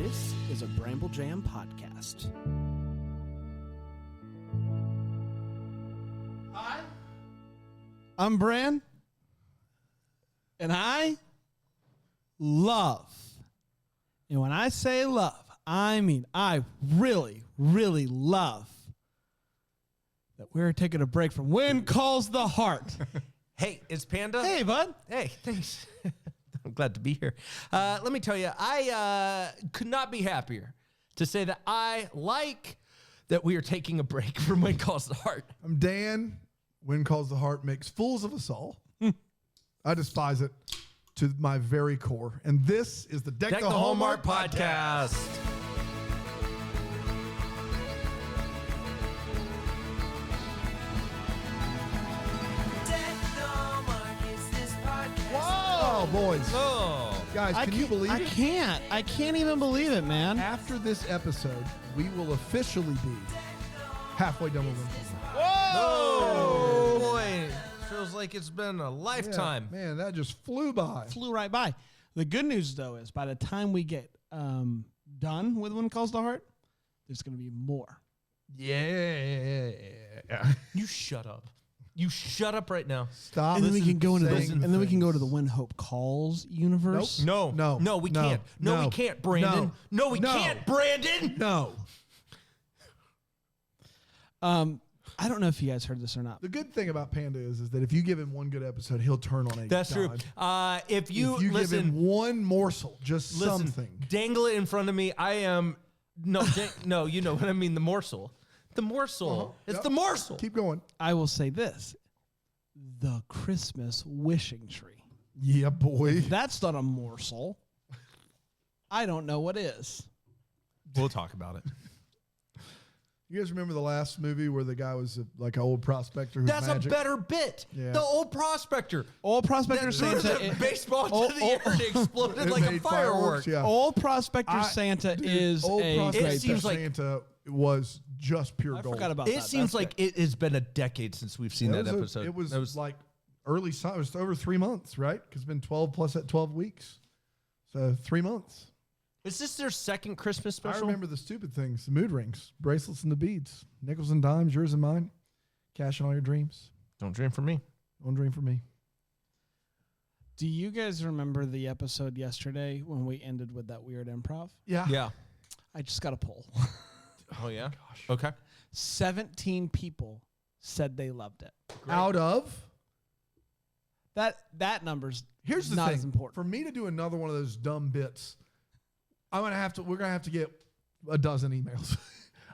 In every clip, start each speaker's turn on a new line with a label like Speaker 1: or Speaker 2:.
Speaker 1: This is a Bramble Jam podcast.
Speaker 2: Hi, I'm Bran, and I love. And when I say love, I mean I really, really love that we're taking a break from When Calls the Heart.
Speaker 3: Hey, it's Panda.
Speaker 2: Hey, bud.
Speaker 3: Hey, thanks. I'm glad to be here. Let me tell you, I could not be happier to say that I like that we are taking a break from When Calls the Heart.
Speaker 4: I'm Dan. When Calls the Heart makes fools of us all. I despise it to my very core. And this is the Deck the Hallmark podcast. Whoa, boys.
Speaker 3: Oh.
Speaker 4: Guys, can you believe it?
Speaker 2: I can't even believe it, man.
Speaker 4: After this episode, we will officially be halfway done with When Calls the Heart.
Speaker 3: Oh, boy. Feels like it's been a lifetime.
Speaker 4: Yeah, man, that just flew by.
Speaker 2: Flew right by. The good news, though, is by the time we get done with When Calls the Heart, there's going to be more.
Speaker 4: Yeah.
Speaker 3: You shut up. You shut up right now.
Speaker 4: Stop.
Speaker 2: And then we can go into
Speaker 4: saying
Speaker 2: we can go to
Speaker 4: things.
Speaker 2: the When Hope Calls universe.
Speaker 4: Nope.
Speaker 3: No, we can't. No, we can't, Brandon. No, we can't, Brandon.
Speaker 4: No.
Speaker 2: I don't know if you guys heard this or not.
Speaker 4: The good thing about Panda is that if you give him one good episode, he'll turn on a
Speaker 3: That's
Speaker 4: dime.
Speaker 3: true. If you
Speaker 4: give
Speaker 3: listen,
Speaker 4: him one morsel, just
Speaker 3: listen,
Speaker 4: something.
Speaker 3: dangle it in front of me. I am no, you know what I mean. The morsel. The morsel. It's
Speaker 4: Yep.
Speaker 3: the morsel.
Speaker 4: Keep going.
Speaker 2: I will say this: the Christmas wishing tree.
Speaker 4: Yeah, boy.
Speaker 2: That's not a morsel. I don't know what is.
Speaker 3: We'll talk about it.
Speaker 4: You guys remember the last movie where the guy was like an old prospector? Who's
Speaker 3: That's
Speaker 4: magic?
Speaker 3: a better bit.
Speaker 4: Yeah.
Speaker 3: The old prospector.
Speaker 2: Old Prospector
Speaker 3: That
Speaker 2: Santa.
Speaker 3: threw the baseball to the air and exploded
Speaker 4: It
Speaker 3: like a
Speaker 4: made
Speaker 3: firework.
Speaker 4: Yeah.
Speaker 2: Old Prospector Santa
Speaker 4: Dude,
Speaker 2: is
Speaker 4: old
Speaker 2: a
Speaker 4: Prospector
Speaker 2: great
Speaker 3: It seems
Speaker 2: bit.
Speaker 3: like-
Speaker 4: Santa was just pure
Speaker 2: I
Speaker 4: gold.
Speaker 2: forgot about that.
Speaker 3: It seems
Speaker 2: That's
Speaker 3: like it has been a decade since we've seen that episode.
Speaker 4: It was like early summer. It was over 3 months, right? Because it's been 12 plus at 12 weeks. So 3 months.
Speaker 3: Is this their second Christmas
Speaker 4: I
Speaker 3: special?
Speaker 4: remember the stupid things, the mood rings, bracelets and the beads, nickels and dimes, yours and mine, cash in all your dreams.
Speaker 3: Don't dream for me.
Speaker 4: One dream for me.
Speaker 2: Do you guys remember the episode yesterday when we ended with that weird improv?
Speaker 4: Yeah.
Speaker 3: Yeah.
Speaker 2: I just got a poll.
Speaker 3: Oh yeah. Okay.
Speaker 2: 17 people said they loved it.
Speaker 4: Out of.
Speaker 2: That number's
Speaker 4: Here's the
Speaker 2: not
Speaker 4: thing.
Speaker 2: as important.
Speaker 4: For me to do another one of those dumb bits, we're gonna have to get a dozen emails.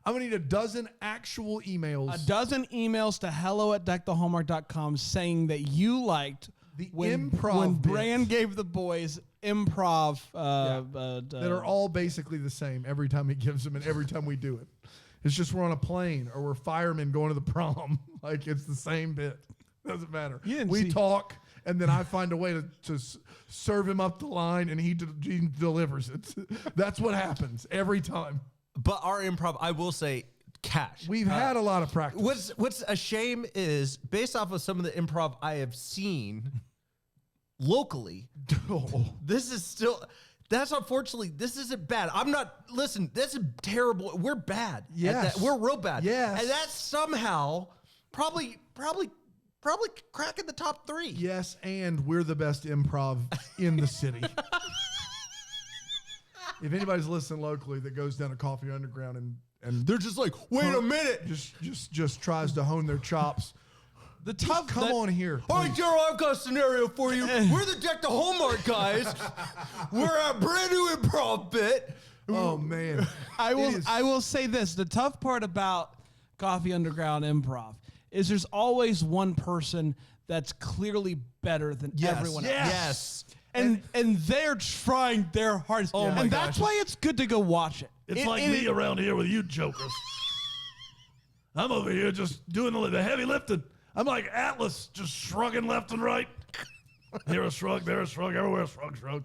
Speaker 4: I'm gonna need a dozen actual emails.
Speaker 2: A dozen emails to hello@deckthehallmark.com saying that you liked
Speaker 4: The
Speaker 2: when
Speaker 4: improv bit.
Speaker 2: Bran gave the boys improv
Speaker 4: that are all basically the same every time he gives them and every time we do it. It's just we're on a plane or we're firemen going to the prom. Like it's the same bit. Doesn't matter. We talk and then I find a way to serve him up the line and he delivers it. That's what happens every time.
Speaker 3: But our improv, I will say, cash.
Speaker 4: We've had a lot of practice.
Speaker 3: What's a shame is based off of some of the improv I have seen locally. This is still. That's unfortunately. This isn't bad. I'm not. Listen, this is terrible. We're bad. at
Speaker 4: Yes.
Speaker 3: that. We're real bad.
Speaker 4: Yes.
Speaker 3: And that's somehow probably cracking the top 3.
Speaker 4: Yes, and we're the best improv in the city. If anybody's listening locally that goes down to Coffee Underground and
Speaker 3: They're just like, wait a minute.
Speaker 4: just tries to hone their chops, come on here.
Speaker 3: All right,
Speaker 4: please.
Speaker 3: Daryl, I've got a scenario for you. We're the Deck the Hallmark guys. We're a brand new improv bit.
Speaker 4: Oh man,
Speaker 2: I
Speaker 4: It is-
Speaker 2: will say this: the tough part about Coffee Underground improv is there's always one person that's clearly better than everyone else.
Speaker 3: Yes.
Speaker 2: And they're trying their hardest.
Speaker 3: Oh my
Speaker 2: and that's
Speaker 3: gosh.
Speaker 2: why it's good to go watch it.
Speaker 5: It's like me around here with you jokers. I'm over here just doing the heavy lifting. I'm like Atlas, just shrugging left and right. Here a shrug, there a shrug, everywhere a shrug, shrug.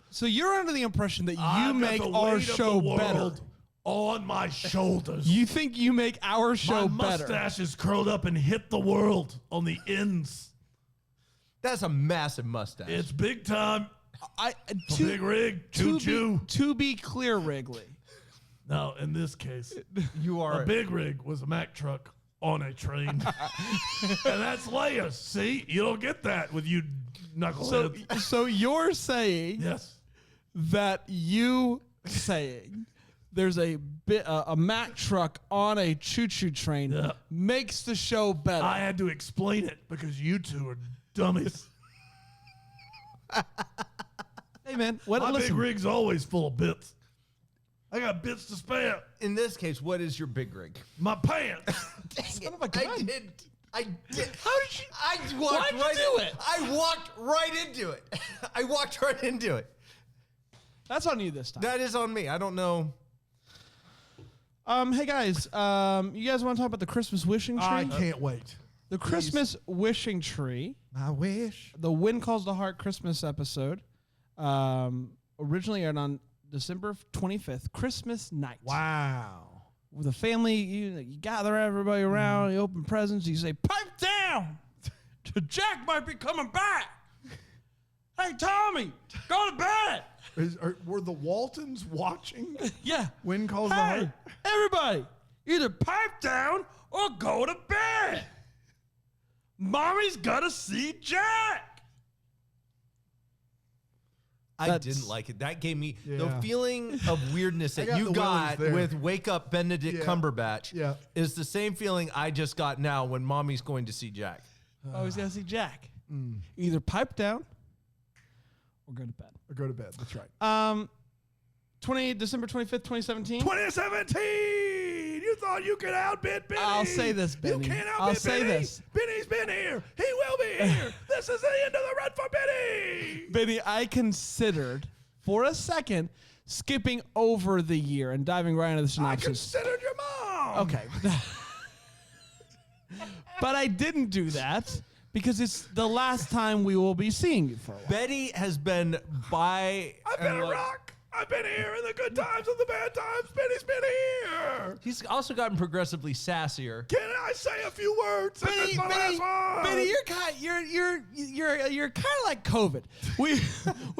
Speaker 2: So you're under the impression that you
Speaker 5: I've got
Speaker 2: make
Speaker 5: the
Speaker 2: our
Speaker 5: weight of
Speaker 2: show
Speaker 5: the
Speaker 2: better.
Speaker 5: world on my shoulders.
Speaker 2: You think you make our show
Speaker 5: my
Speaker 2: better?
Speaker 5: mustache is curled up and hit the world on the ends.
Speaker 3: That's a massive mustache.
Speaker 5: It's big time. A big rig, choo-choo.
Speaker 2: To be clear, Wrigley.
Speaker 5: Now, in this case,
Speaker 3: You are
Speaker 5: a big rig was a Mack truck on a train. And that's layers. See? You don't get that with you knuckleheads.
Speaker 2: So you're saying
Speaker 5: Yes.
Speaker 2: that there's a Mack truck on a choo-choo train makes the show better.
Speaker 5: I had to explain it because you two are dummies.
Speaker 2: Hey, man.
Speaker 5: My
Speaker 2: Listen.
Speaker 5: big rig's always full of bits. I got bits to spare.
Speaker 3: In this case, what is your big rig?
Speaker 5: My pants.
Speaker 2: Son of a gun.
Speaker 3: I did.
Speaker 2: How did you?
Speaker 3: I walked
Speaker 2: Why'd you do it?
Speaker 3: I walked right into it. I walked right into it.
Speaker 2: That's on you this time.
Speaker 3: That is on me. I don't know.
Speaker 2: Hey guys, you guys want to talk about the Christmas wishing tree?
Speaker 4: I can't wait.
Speaker 2: The Christmas wishing tree.
Speaker 4: I wish.
Speaker 2: The Wind Calls the Heart Christmas episode. Originally aired on December 25th, Christmas night.
Speaker 4: Wow.
Speaker 2: With the family, you gather everybody around, you open presents, you say, "Pipe down! Jack might be coming back! Hey, Tommy, go to bed!"
Speaker 4: Were the Waltons watching?
Speaker 2: Yeah.
Speaker 4: Wind Calls the
Speaker 2: Hey,
Speaker 4: Heart?
Speaker 2: everybody, either pipe down or go to bed. Mommy's got to see Jack.
Speaker 3: I didn't like it. That gave me the
Speaker 4: Yeah.
Speaker 3: feeling of weirdness
Speaker 4: I
Speaker 3: that
Speaker 4: got
Speaker 3: you
Speaker 4: the
Speaker 3: got
Speaker 4: willies there.
Speaker 3: with Wake Up Benedict
Speaker 4: Yeah.
Speaker 3: Cumberbatch
Speaker 4: Yeah.
Speaker 3: is the same feeling I just got now when Mommy's going to see Jack.
Speaker 2: Oh, he's got to see Jack. Either pipe down or go to bed.
Speaker 4: Or go to bed. That's right.
Speaker 2: December 25th, 2017.
Speaker 5: 2017. You thought you could outbid Benny.
Speaker 2: I'll say this, Benny.
Speaker 5: You can't outbid
Speaker 2: I'll say
Speaker 5: Benny.
Speaker 2: this.
Speaker 5: Benny's been here. He will be here. This is the end of the run for Benny.
Speaker 2: Benny, I considered for a second skipping over the year and diving right into the
Speaker 5: I
Speaker 2: synopsis.
Speaker 5: considered your mom.
Speaker 2: Okay. But I didn't do that because it's the last time we will be seeing you for a while.
Speaker 3: Betty has been by.
Speaker 5: I've been a rock. I've been here in the good times and the bad times. Benny's been here.
Speaker 3: He's also gotten progressively sassier.
Speaker 5: Can I say a few words? This is my last one.
Speaker 2: Benny, you're kind of like COVID. We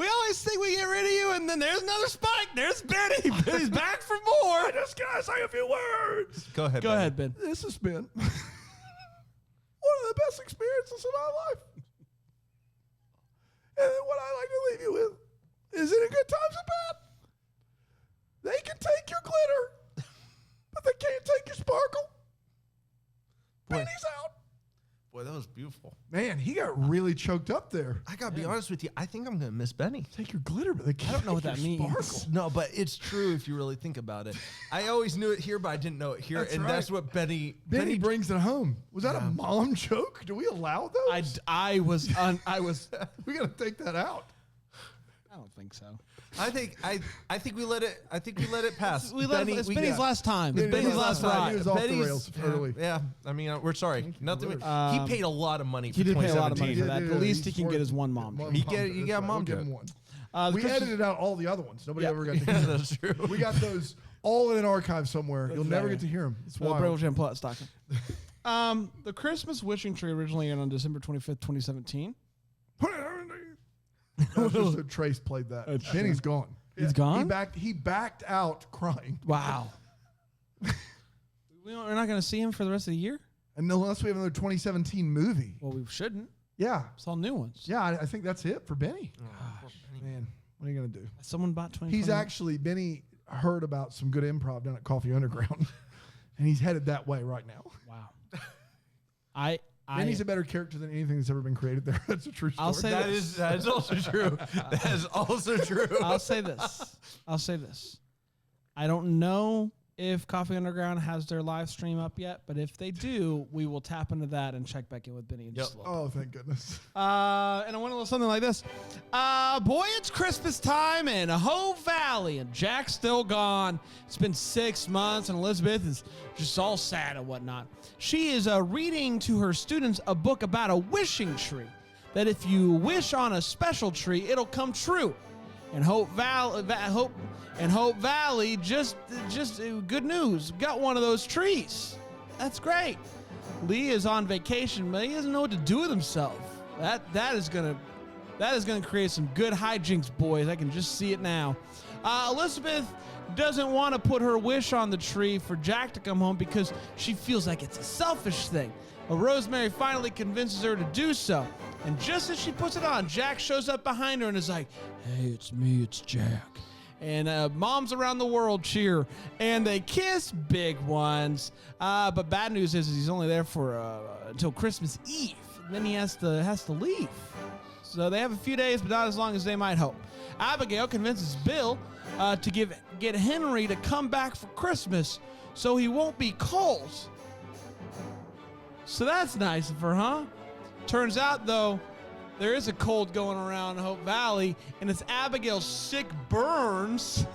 Speaker 2: always think we get rid of you, and then there's another spike. There's Benny. Benny's back for more.
Speaker 5: I just gotta say a few words.
Speaker 3: Go ahead.
Speaker 2: Go
Speaker 3: Benny.
Speaker 2: ahead, Ben.
Speaker 4: This has been one of the best experiences in my life. And what I like to leave you with is in a good times and bad. They can take your glitter, but they can't take your sparkle. Benny's out.
Speaker 3: Boy, that was beautiful.
Speaker 4: Man, he got really choked up there.
Speaker 3: I gotta be honest with you. I think I'm gonna miss Benny.
Speaker 4: Take your glitter, but they can't.
Speaker 2: I don't know what
Speaker 4: take
Speaker 2: that
Speaker 4: your
Speaker 2: means.
Speaker 4: sparkle.
Speaker 3: No, but it's true if you really think about it. I always knew it here, but I didn't know it here,
Speaker 4: That's
Speaker 3: and
Speaker 4: right.
Speaker 3: that's what Benny.
Speaker 4: Benny brings it home. Was that a mom joke? Do we allow those?
Speaker 2: I was.
Speaker 4: We got to take that out.
Speaker 2: I don't think so.
Speaker 3: I think we let it. I think we let it pass.
Speaker 2: It's Benny's last time. It's
Speaker 4: Benny's
Speaker 2: Benny's last
Speaker 4: last time.
Speaker 2: ride.
Speaker 4: He was off the rails early.
Speaker 3: Yeah, I mean, we're sorry. Nothing. He paid a lot of money for
Speaker 2: He did pay a lot of
Speaker 3: 2017.
Speaker 2: money for that.
Speaker 4: Yeah,
Speaker 2: The least he
Speaker 4: he's
Speaker 2: can get
Speaker 4: worth
Speaker 2: is one mom.
Speaker 4: one
Speaker 3: You
Speaker 4: mom
Speaker 3: get
Speaker 4: joke.
Speaker 3: a
Speaker 4: That's
Speaker 3: mom
Speaker 4: We'll give
Speaker 3: joke.
Speaker 4: him one.
Speaker 2: The
Speaker 4: We
Speaker 2: Christmas-
Speaker 4: edited out all the other ones. Nobody
Speaker 2: Yeah.
Speaker 4: ever got to hear them.
Speaker 3: That's true.
Speaker 4: We got those all in an archive somewhere. You'll never get to hear them. It's
Speaker 2: Bravo
Speaker 4: wild.
Speaker 2: Jam Plot stocking. The Christmas wishing tree originally aired on December 25th, 2017.
Speaker 4: That's just a Trace played that. Benny's gone.
Speaker 2: He's gone?
Speaker 4: He backed out crying.
Speaker 2: Wow. We're not going to see him for the rest of the year?
Speaker 4: And unless we have another 2017 movie.
Speaker 2: Well, we shouldn't.
Speaker 4: Yeah.
Speaker 2: It's all new ones.
Speaker 4: Yeah, I think that's it for Benny. Man, what are you going to do?
Speaker 2: Someone bought 20.
Speaker 4: He's actually, Benny heard about some good improv down at Coffee Underground. And he's headed that way right now.
Speaker 2: Wow.
Speaker 4: Benny's a better character than anything that's ever been created there. That's a true story.
Speaker 2: I'll say
Speaker 3: That is also true. That is also true.
Speaker 2: I'll say this. I don't know if Coffee Underground has their live stream up yet, but if they do, we will tap into that and check back in with Benny in just a little.
Speaker 4: Oh, thank goodness.
Speaker 2: And I went a little something like this. Boy, it's Christmas time in Hope Valley, and Jack's still gone. It's been 6 months, and Elizabeth is just all sad and whatnot. She is reading to her students a book about a wishing tree, that if you wish on a special tree, it'll come true. And Hope Valley, just good news, got one of those trees. That's great. Lee is on vacation, but he doesn't know what to do with himself. That's That is going to create some good hijinks, boys. I can just see it now. Elizabeth doesn't want to put her wish on the tree for Jack to come home because she feels like it's a selfish thing. But Rosemary finally convinces her to do so. And just as she puts it on, Jack shows up behind her and is like, "Hey, it's me, it's Jack." And moms around the world cheer, and they kiss, big ones. But bad news is he's only there for until Christmas Eve. Then he has to leave. So they have a few days, but not as long as they might hope. Abigail convinces Bill to get Henry to come back for Christmas so he won't be cold. So that's nice of her, huh? Turns out, though, there is a cold going around Hope Valley, and it's Abigail's sick burns.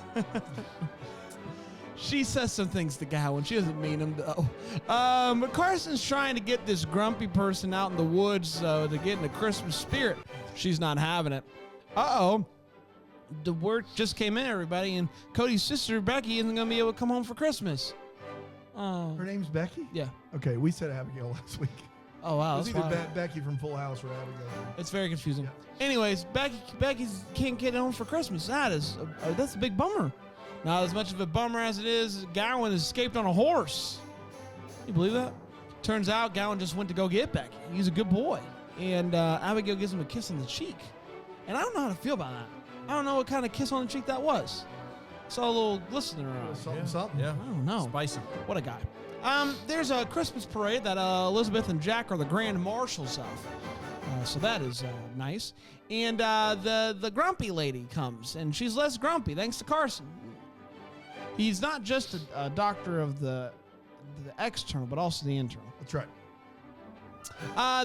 Speaker 2: She says some things to Gowan. She doesn't mean them, though. But Carson's trying to get this grumpy person out in the woods to get in the Christmas spirit. She's not having it. Uh-oh. The word just came in, everybody, and Cody's sister, Becky, isn't going to be able to come home for Christmas. Oh.
Speaker 4: Her name's Becky?
Speaker 2: Yeah.
Speaker 4: Okay, we said Abigail last week.
Speaker 2: Oh, wow.
Speaker 4: It was either Becky from Full House or Abigail.
Speaker 2: It's very confusing.
Speaker 4: Yeah.
Speaker 2: Anyways, Becky's can't get home for Christmas. That's a big bummer. Not as much of a bummer as it is Gowan escaped on a horse. You believe that? Turns out Gowan just went to go get Becky. He's a good boy. And Abigail gives him a kiss on the cheek. And I don't know how to feel about that. I don't know what kind of kiss on the cheek that was. Saw a little glistening around.
Speaker 4: Something.
Speaker 3: Yeah.
Speaker 2: I don't know.
Speaker 3: Spicy.
Speaker 2: What a guy. There's a Christmas parade that Elizabeth and Jack are the grand marshals of. So that is nice. And the grumpy lady comes, and she's less grumpy, thanks to Carson. He's not just a doctor of the external, but also the internal.
Speaker 4: That's right.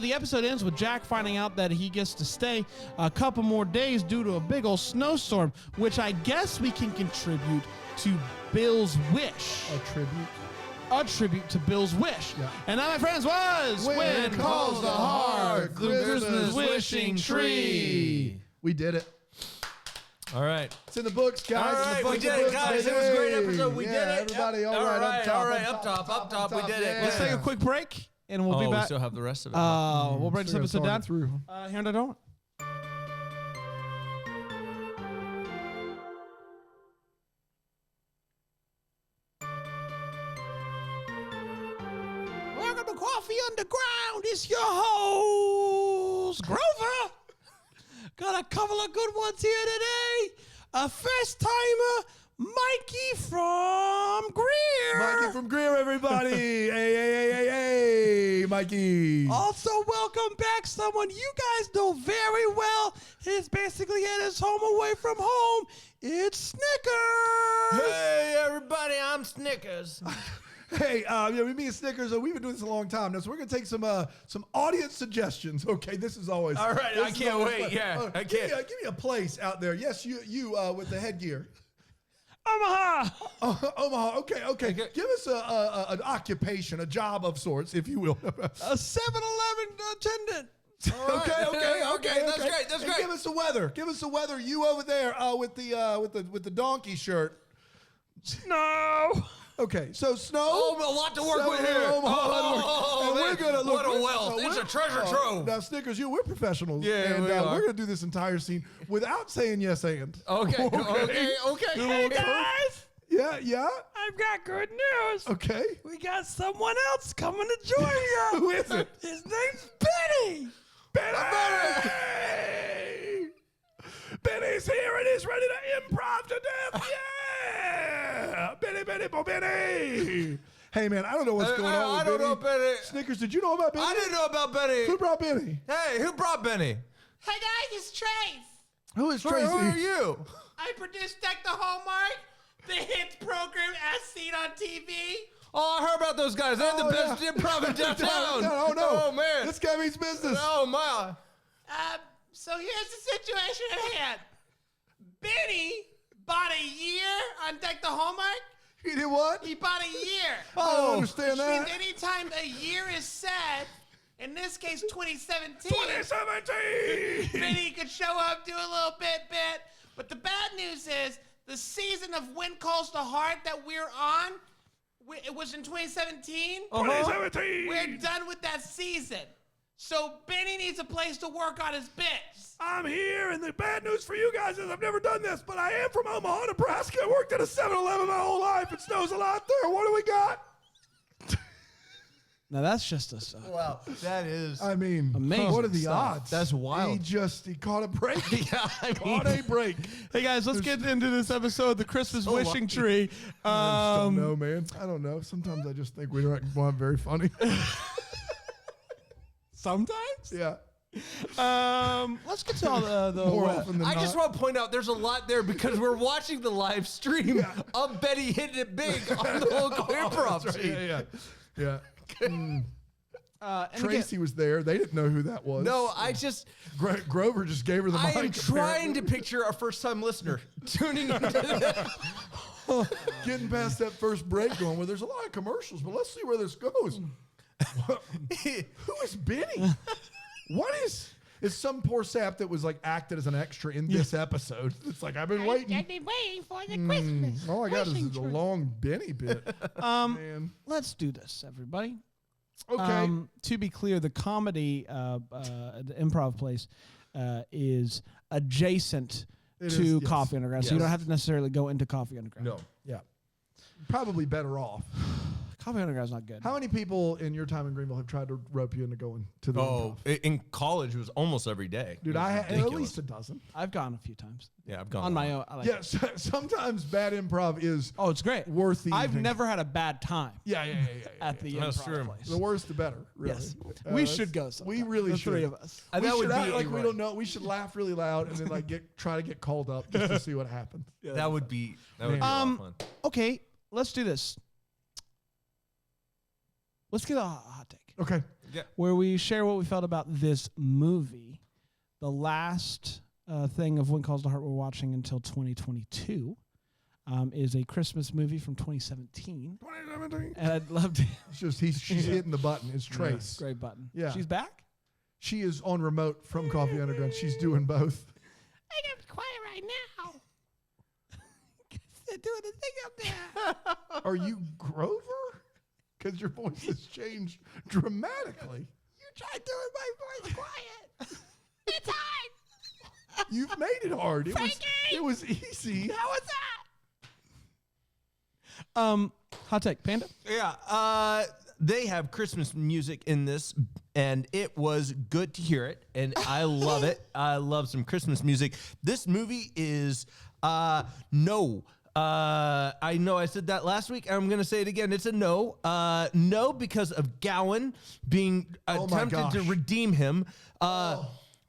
Speaker 2: The episode ends with Jack finding out that he gets to stay a couple more days due to a big old snowstorm, which I guess we can contribute to Bill's wish. A tribute to Bill's wish. Yeah. And that, my friends, was
Speaker 4: When Calls the Heart,
Speaker 2: the Christmas Wishing Tree.
Speaker 4: We did it.
Speaker 3: All right.
Speaker 4: It's in the books, guys.
Speaker 3: All right, we did it, guys. It was a great episode. We did it.
Speaker 4: Everybody,
Speaker 3: Yep.
Speaker 4: all right,
Speaker 3: up top. We did it.
Speaker 2: Let's take a quick break, and we'll be back.
Speaker 3: We still have the rest of it.
Speaker 2: We'll break this episode down. Here in the door. Welcome to Coffee Underground. It's your host, Grover. Got a couple of good ones here today. A first timer, Mikey from Greer.
Speaker 4: Mikey from Greer, everybody. hey, Mikey.
Speaker 2: Also, welcome back someone you guys know very well. He's basically at his home away from home. It's Snickers.
Speaker 3: Hey, everybody, I'm Snickers.
Speaker 4: Hey, me and Snickers, we've been doing this a long time now, so we're going to take some audience suggestions. Okay, this is always...
Speaker 3: All right, I can't wait. Yeah, I can't.
Speaker 4: Give me a place out there. Yes, you with the headgear.
Speaker 2: Omaha.
Speaker 4: Omaha, okay. Give us an occupation, a job of sorts, if you will.
Speaker 2: A 7-Eleven attendant.
Speaker 4: Okay.
Speaker 3: That's great.
Speaker 4: Give us the weather. You over there with the donkey shirt.
Speaker 2: No.
Speaker 4: Okay, so snow.
Speaker 3: Oh, a lot to work with here.
Speaker 4: And we're gonna look.
Speaker 3: What a wealth! It's a treasure trove.
Speaker 4: Now, Snickers, we're professionals.
Speaker 3: Yeah,
Speaker 4: and
Speaker 3: we are.
Speaker 4: we're gonna do this entire scene without saying yes and.
Speaker 3: Okay.
Speaker 2: Hey, guys.
Speaker 4: Yeah.
Speaker 2: I've got good news.
Speaker 4: Okay.
Speaker 2: We got someone else coming to join you.
Speaker 4: Who is it?
Speaker 2: His name's Benny.
Speaker 4: Benny! Benny's here and he's ready to improv to death. Yeah! Benny! Hey, man, I don't know what's going on with
Speaker 3: I don't know Benny.
Speaker 4: Snickers, did you know about Benny?
Speaker 3: I didn't know about Benny.
Speaker 4: Who brought Benny?
Speaker 3: Hey, who brought Benny?
Speaker 6: Hey guys, it's Trace.
Speaker 4: Who is Tracy?
Speaker 3: Who are you?
Speaker 6: I produced Deck the Hallmark, the hit program as seen on TV.
Speaker 3: Oh, I heard about those guys. They're the best improv in downtown.
Speaker 4: Oh, no.
Speaker 3: Oh, man.
Speaker 4: This guy means business.
Speaker 3: Oh, my.
Speaker 6: So here's the situation at hand. Benny bought a year on Deck the Hallmark.
Speaker 4: He did what?
Speaker 6: He bought a year.
Speaker 4: I don't understand
Speaker 6: Which
Speaker 4: that.
Speaker 6: means anytime a year is said, in this case 2017,
Speaker 4: 2017!
Speaker 6: Benny could show up, do a little bit. But the bad news is the season of When Calls the Heart that we're on, it was in 2017.
Speaker 4: 2017!
Speaker 6: We're done with that season. So Benny needs a place to work on his bits.
Speaker 5: I'm here, and the bad news for you guys is I've never done this, but I am from Omaha, Nebraska. I worked at a 7-Eleven my whole life. It snows a lot there. What do we got?
Speaker 2: Now that's just a
Speaker 3: Wow, that is.
Speaker 4: I mean,
Speaker 2: Amazing
Speaker 4: what are the
Speaker 2: stuff.
Speaker 4: odds?
Speaker 3: That's wild.
Speaker 4: He caught a break.
Speaker 3: Yeah, I
Speaker 4: Caught
Speaker 3: mean,
Speaker 4: a break.
Speaker 2: Hey guys, let's get into this episode of the Christmas wishing tree.
Speaker 4: I just don't know, man. I don't know. Sometimes I just think we don't want very funny.
Speaker 2: Sometimes.
Speaker 4: Yeah.
Speaker 2: Let's get to all the
Speaker 4: More often than
Speaker 3: I
Speaker 4: not.
Speaker 3: just want to point out there's a lot there because we're watching the live stream of Betty hitting it big on the local improv
Speaker 4: That's right.
Speaker 3: scene.
Speaker 4: Yeah.
Speaker 2: and
Speaker 4: Tracy was there. They didn't know who that was.
Speaker 3: No, I just,
Speaker 4: Grover just gave her the mic.
Speaker 3: I am trying
Speaker 4: apparently.
Speaker 3: to picture a first time listener tuning into this.
Speaker 4: Getting past that first break going, well, there's a lot of commercials, but let's see where this goes. Who is Benny? What is... It's some poor sap that was like acted as an extra in this episode. It's like, I've been waiting.
Speaker 6: I've been waiting for the Christmas.
Speaker 4: All I got is
Speaker 6: wishing
Speaker 4: a
Speaker 6: tree.
Speaker 4: long Benny bit. Man.
Speaker 2: let's do this, everybody.
Speaker 4: Okay.
Speaker 2: To be clear, the comedy, the improv place, is adjacent
Speaker 4: It
Speaker 2: to
Speaker 4: is, yes.
Speaker 2: Coffee Underground, so you
Speaker 3: Yes.
Speaker 2: don't have to necessarily go into Coffee Underground.
Speaker 3: No.
Speaker 4: Yeah. Probably better off.
Speaker 2: Coffee Underground's not good.
Speaker 4: How many people in your time in Greenville have tried to rope you into going to the
Speaker 3: Oh,
Speaker 4: improv?
Speaker 3: in college it was almost every day.
Speaker 4: Dude,
Speaker 3: It was
Speaker 4: I had at
Speaker 3: ridiculous.
Speaker 4: least a dozen.
Speaker 2: I've gone a few times
Speaker 3: Yeah, I've gone
Speaker 2: on my own. I like
Speaker 4: Yeah,
Speaker 2: it.
Speaker 4: sometimes bad improv is
Speaker 2: Oh, it's great.
Speaker 4: worth the
Speaker 2: I've
Speaker 4: evening.
Speaker 2: never had a bad time
Speaker 4: Yeah.
Speaker 2: at the
Speaker 3: That's
Speaker 2: improv
Speaker 3: true.
Speaker 2: place.
Speaker 4: The worse, the better. Really.
Speaker 2: Yes,
Speaker 4: Uh,
Speaker 2: we
Speaker 4: that's-
Speaker 2: should go.
Speaker 4: We
Speaker 2: Sometime.
Speaker 4: really
Speaker 2: the
Speaker 4: should.
Speaker 2: three of us.
Speaker 3: And
Speaker 4: We
Speaker 3: that
Speaker 4: should
Speaker 3: would
Speaker 4: act
Speaker 3: be
Speaker 4: like
Speaker 3: a
Speaker 4: we
Speaker 3: run.
Speaker 4: don't know. We should laugh really loud and then like try to get called up just to see what happens.
Speaker 3: That would be a lot of fun.
Speaker 2: Okay, let's do this. Let's get a hot take
Speaker 4: Okay.
Speaker 2: where we share what we felt about this movie. The last thing of When Calls the Heart we're watching until 2022 is a Christmas movie from 2017.
Speaker 4: 2017.
Speaker 2: And I'd love to.
Speaker 4: It's just she's hitting the button. It's Trace.
Speaker 2: Great button.
Speaker 4: Yeah.
Speaker 2: She's back?
Speaker 4: She is on remote from Coffee Underground. She's doing both.
Speaker 6: I gotta be quiet right now. They're doing the thing up there.
Speaker 4: Are you Grover? Because your voice has changed dramatically.
Speaker 6: You tried doing my voice quiet. It's hard.
Speaker 4: You've made it hard.
Speaker 6: Frankie!
Speaker 4: It was easy.
Speaker 6: How was that?
Speaker 2: Hot take. Panda?
Speaker 3: Yeah, they have Christmas music in this, and it was good to hear it, and I love it. I love some Christmas music. This movie is no. I know I said that last week. I'm going to say it again. It's a no. No, because of Gowan being
Speaker 4: Oh my
Speaker 3: attempted to
Speaker 4: gosh.
Speaker 3: redeem him.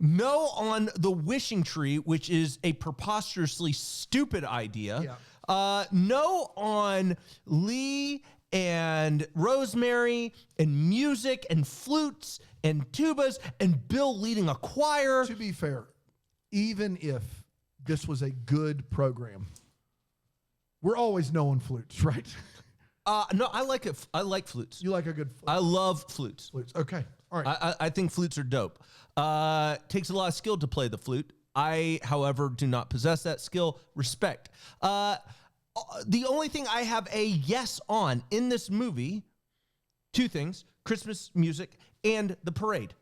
Speaker 3: No on the wishing tree, which is a preposterously stupid idea.
Speaker 4: Yeah.
Speaker 3: No on Lee and Rosemary and music and flutes and tubas and Bill leading a choir.
Speaker 4: To be fair, even if this was a good program, we're always no on flutes, right?
Speaker 3: No, I like it. I like flutes.
Speaker 4: You like a good flute.
Speaker 3: I love flutes.
Speaker 4: Flutes. Okay. All right.
Speaker 3: I think flutes are dope. Takes a lot of skill to play the flute. I, however, do not possess that skill. Respect. The only thing I have a yes on in this movie, two things: Christmas music and the parade.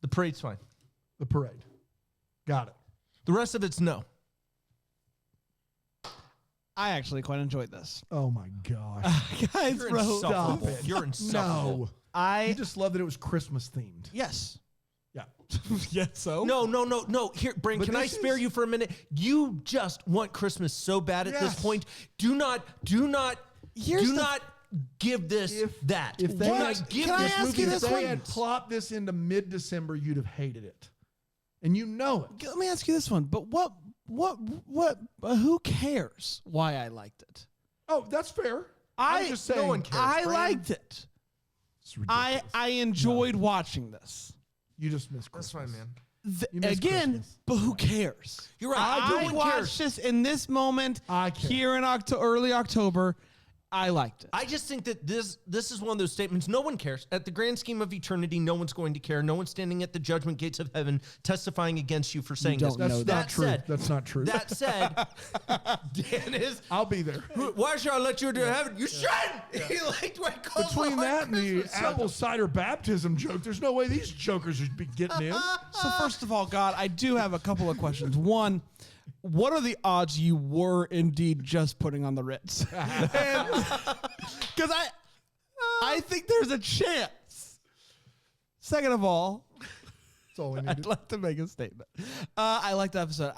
Speaker 3: The parade's fine.
Speaker 4: The parade. Got it.
Speaker 3: The rest of it's no.
Speaker 2: I actually quite enjoyed this.
Speaker 4: Oh my gosh.
Speaker 2: Guys,
Speaker 3: You're
Speaker 2: bro.
Speaker 3: insufferable.
Speaker 4: Stop it.
Speaker 3: You're insufferable.
Speaker 4: No. You
Speaker 2: I
Speaker 4: just love that it was Christmas themed.
Speaker 2: yes.
Speaker 4: Yeah.
Speaker 2: Yes, so?
Speaker 3: No. Here, Brain,
Speaker 4: But
Speaker 3: can I
Speaker 4: this
Speaker 3: spare
Speaker 4: is-
Speaker 3: you for a minute? You just want Christmas so bad at this
Speaker 4: Yes.
Speaker 3: point. Do not give this that.
Speaker 4: if they
Speaker 3: Do
Speaker 4: had-
Speaker 3: not give
Speaker 2: Can I
Speaker 3: this
Speaker 2: ask
Speaker 3: movie
Speaker 2: you
Speaker 4: If
Speaker 2: this
Speaker 4: they
Speaker 2: one?
Speaker 4: had plopped this into mid-December, you'd have hated it. And you know it.
Speaker 2: Let me ask you this one. But who cares why I liked it?
Speaker 4: Oh, that's fair. I'm just saying.
Speaker 3: no one cares.
Speaker 2: I
Speaker 3: Brandon.
Speaker 2: liked it.
Speaker 4: It's ridiculous.
Speaker 2: I enjoyed watching this.
Speaker 4: You just missed Christmas.
Speaker 3: man.
Speaker 4: You missed
Speaker 2: Again,
Speaker 4: Christmas.
Speaker 2: but who cares?
Speaker 3: You're right. No
Speaker 2: I
Speaker 3: one
Speaker 2: watched
Speaker 3: cares.
Speaker 2: this in this moment
Speaker 4: I care.
Speaker 2: here in early October, I liked it.
Speaker 3: I just think that this is one of those statements. No one cares. At the grand scheme of eternity, no one's going to care. No one's standing at the judgment gates of heaven testifying against you for saying this.
Speaker 4: That's not true. That's not true.
Speaker 3: That said, Dan is.
Speaker 4: I'll be there.
Speaker 3: Why should I let you into heaven? You shouldn't. He liked what calls
Speaker 4: Between
Speaker 3: the
Speaker 4: that and the
Speaker 3: Christmas
Speaker 4: apple cider baptism joke, there's no way these jokers should be getting in.
Speaker 2: So first of all, God, I do have a couple of questions. One, what are the odds you were indeed just putting on the Ritz? Because I think there's a chance. Second of all,
Speaker 4: That's all we
Speaker 2: I'd
Speaker 4: need.
Speaker 2: like to make a statement. I like the episode.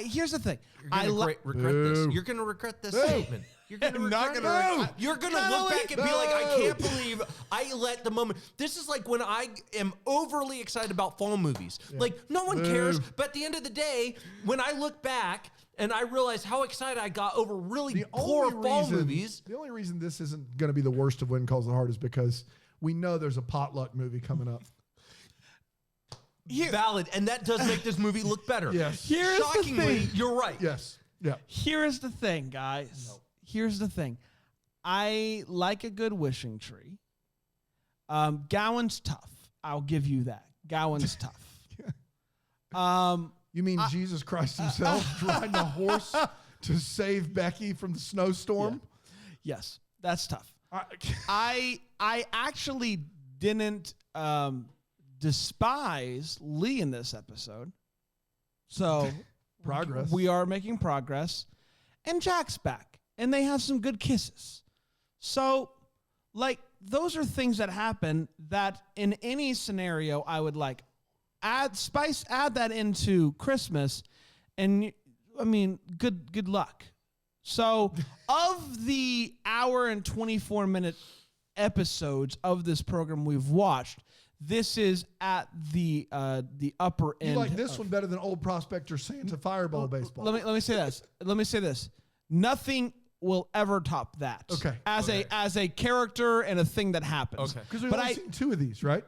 Speaker 2: Here's the thing.
Speaker 3: You're gonna regret this. You're gonna regret this statement. You're gonna
Speaker 2: Not
Speaker 3: regret
Speaker 2: gonna
Speaker 3: it. You're gonna look back and be like, I can't believe I let the moment. This is like when I am overly excited about fall movies. Like no one cares, but at the end of the day, when I look back and I realize how excited I got over really poor fall movies.
Speaker 4: The only reason this isn't going to be the worst of When Calls the Heart is because we know there's a potluck movie coming up.
Speaker 3: Valid, and that does make this movie look better.
Speaker 4: Yes.
Speaker 2: Here's the
Speaker 3: Shockingly,
Speaker 2: thing.
Speaker 3: you're right.
Speaker 4: Yes. Yeah.
Speaker 2: Here's the thing, guys. Here's the thing. I like a good wishing tree. Gowan's tough. I'll give you that. Gowan's tough.
Speaker 4: You mean Jesus Christ himself riding a horse to save Becky from the snowstorm?
Speaker 2: Yes, that's tough. I actually didn't despise Lee in this episode. So
Speaker 4: Progress.
Speaker 2: We are making progress. And Jack's back. And they have some good kisses. So, like, those are things that happen that in any scenario I would like. Add that into Christmas, and I mean, good luck. So, of the hour and 24-minute episodes of this program we've watched, this is at the upper end.
Speaker 4: You like this one better than Old Prospector Santa Fireball baseball?
Speaker 2: Let me say this. Let me say this. Nothing will ever top that.
Speaker 4: Okay.
Speaker 2: As a character and a thing that happens.
Speaker 3: Okay.
Speaker 4: Because we've only seen two of these, right?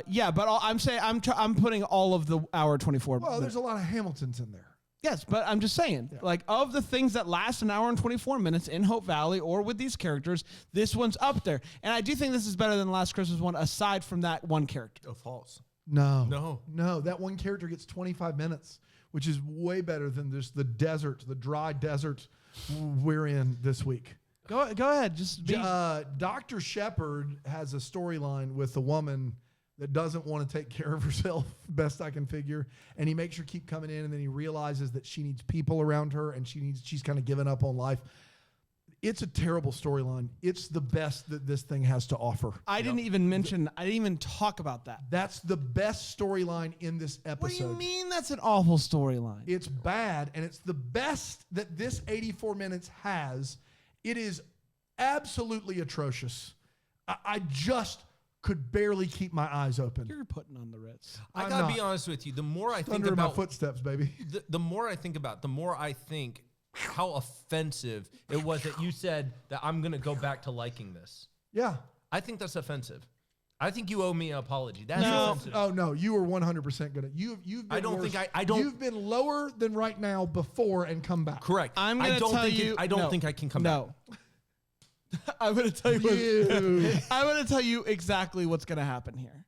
Speaker 2: Yeah, but I'm saying I'm putting all of the hour 24.
Speaker 4: Well, there's a lot of Hamiltons in there.
Speaker 2: Yes, but I'm just saying, like, of the things that last an hour and 24 minutes in Hope Valley or with these characters, this one's up there. And I do think this is better than the Last Christmas one, aside from that one character.
Speaker 3: Oh, false.
Speaker 4: No. That one character gets 25 minutes, which is way better than just the dry desert we're in this week.
Speaker 2: Go ahead. Just be.
Speaker 4: Dr. Shepard has a storyline with a woman that doesn't want to take care of herself, best I can figure. And he makes her keep coming in, and then he realizes that she needs people around her, and she's kind of given up on life. It's a terrible storyline. It's the best that this thing has to offer.
Speaker 2: I didn't even talk about that.
Speaker 4: That's the best storyline in this episode.
Speaker 2: What do you mean that's an awful storyline?
Speaker 4: It's bad, and it's the best that this 84 minutes has. It is absolutely atrocious. I just could barely keep my eyes open.
Speaker 2: You're putting on the Ritz.
Speaker 3: I gotta be honest with you. The more I think
Speaker 4: Under my
Speaker 3: about
Speaker 4: footsteps, baby.
Speaker 3: the more I think about, the more I think how offensive it was that you said that I'm gonna go back to liking this.
Speaker 4: Yeah.
Speaker 3: I think that's offensive. I think you owe me an apology. That's offensive.
Speaker 4: Oh no, you were 100% good at. You've been
Speaker 3: I don't
Speaker 4: worse.
Speaker 3: think I don't.
Speaker 4: You've been lower than right now before and come back.
Speaker 3: Correct.
Speaker 2: I'm gonna tell you.
Speaker 3: I don't think I can come back.
Speaker 2: No. I'm going to tell you. I'm going to tell you exactly what's going to happen here.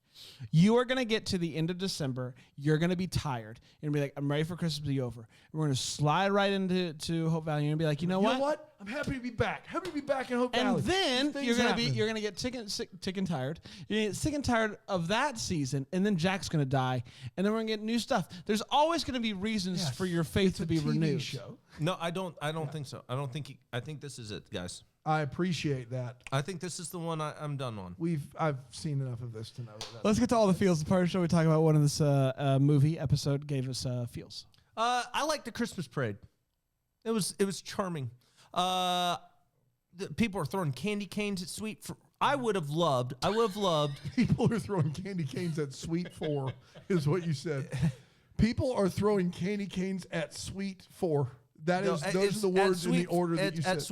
Speaker 2: You are going to get to the end of December. You're going to be tired. You're going to be like, I'm ready for Christmas to be over. And we're going to slide right into Hope Valley. You're going to be like, you know what?
Speaker 4: I'm happy to be back. Happy to be back in Hope
Speaker 2: And
Speaker 4: Valley.
Speaker 2: then
Speaker 4: Things
Speaker 2: you're
Speaker 4: happen.
Speaker 2: going to get sick and tired. You're going to get sick and tired of that season, and then Jack's going to die, and then we're going to get new stuff. There's always going to be reasons for your faith to be
Speaker 4: TV
Speaker 2: renewed.
Speaker 4: show.
Speaker 3: No, I don't think so. I think this is it, guys.
Speaker 4: I appreciate that.
Speaker 3: I think this is the one I'm done on.
Speaker 4: I've seen enough of this to know that.
Speaker 2: Let's get to all the feels. The part of the show we talk about one of this movie episode gave us feels.
Speaker 3: I like the Christmas parade. It was charming. People are throwing candy canes at Sweet. I would have loved.
Speaker 4: People are throwing candy canes at Sweet 4, is what you said. People are throwing candy canes at Sweet 4. Those are the words in the order that you said.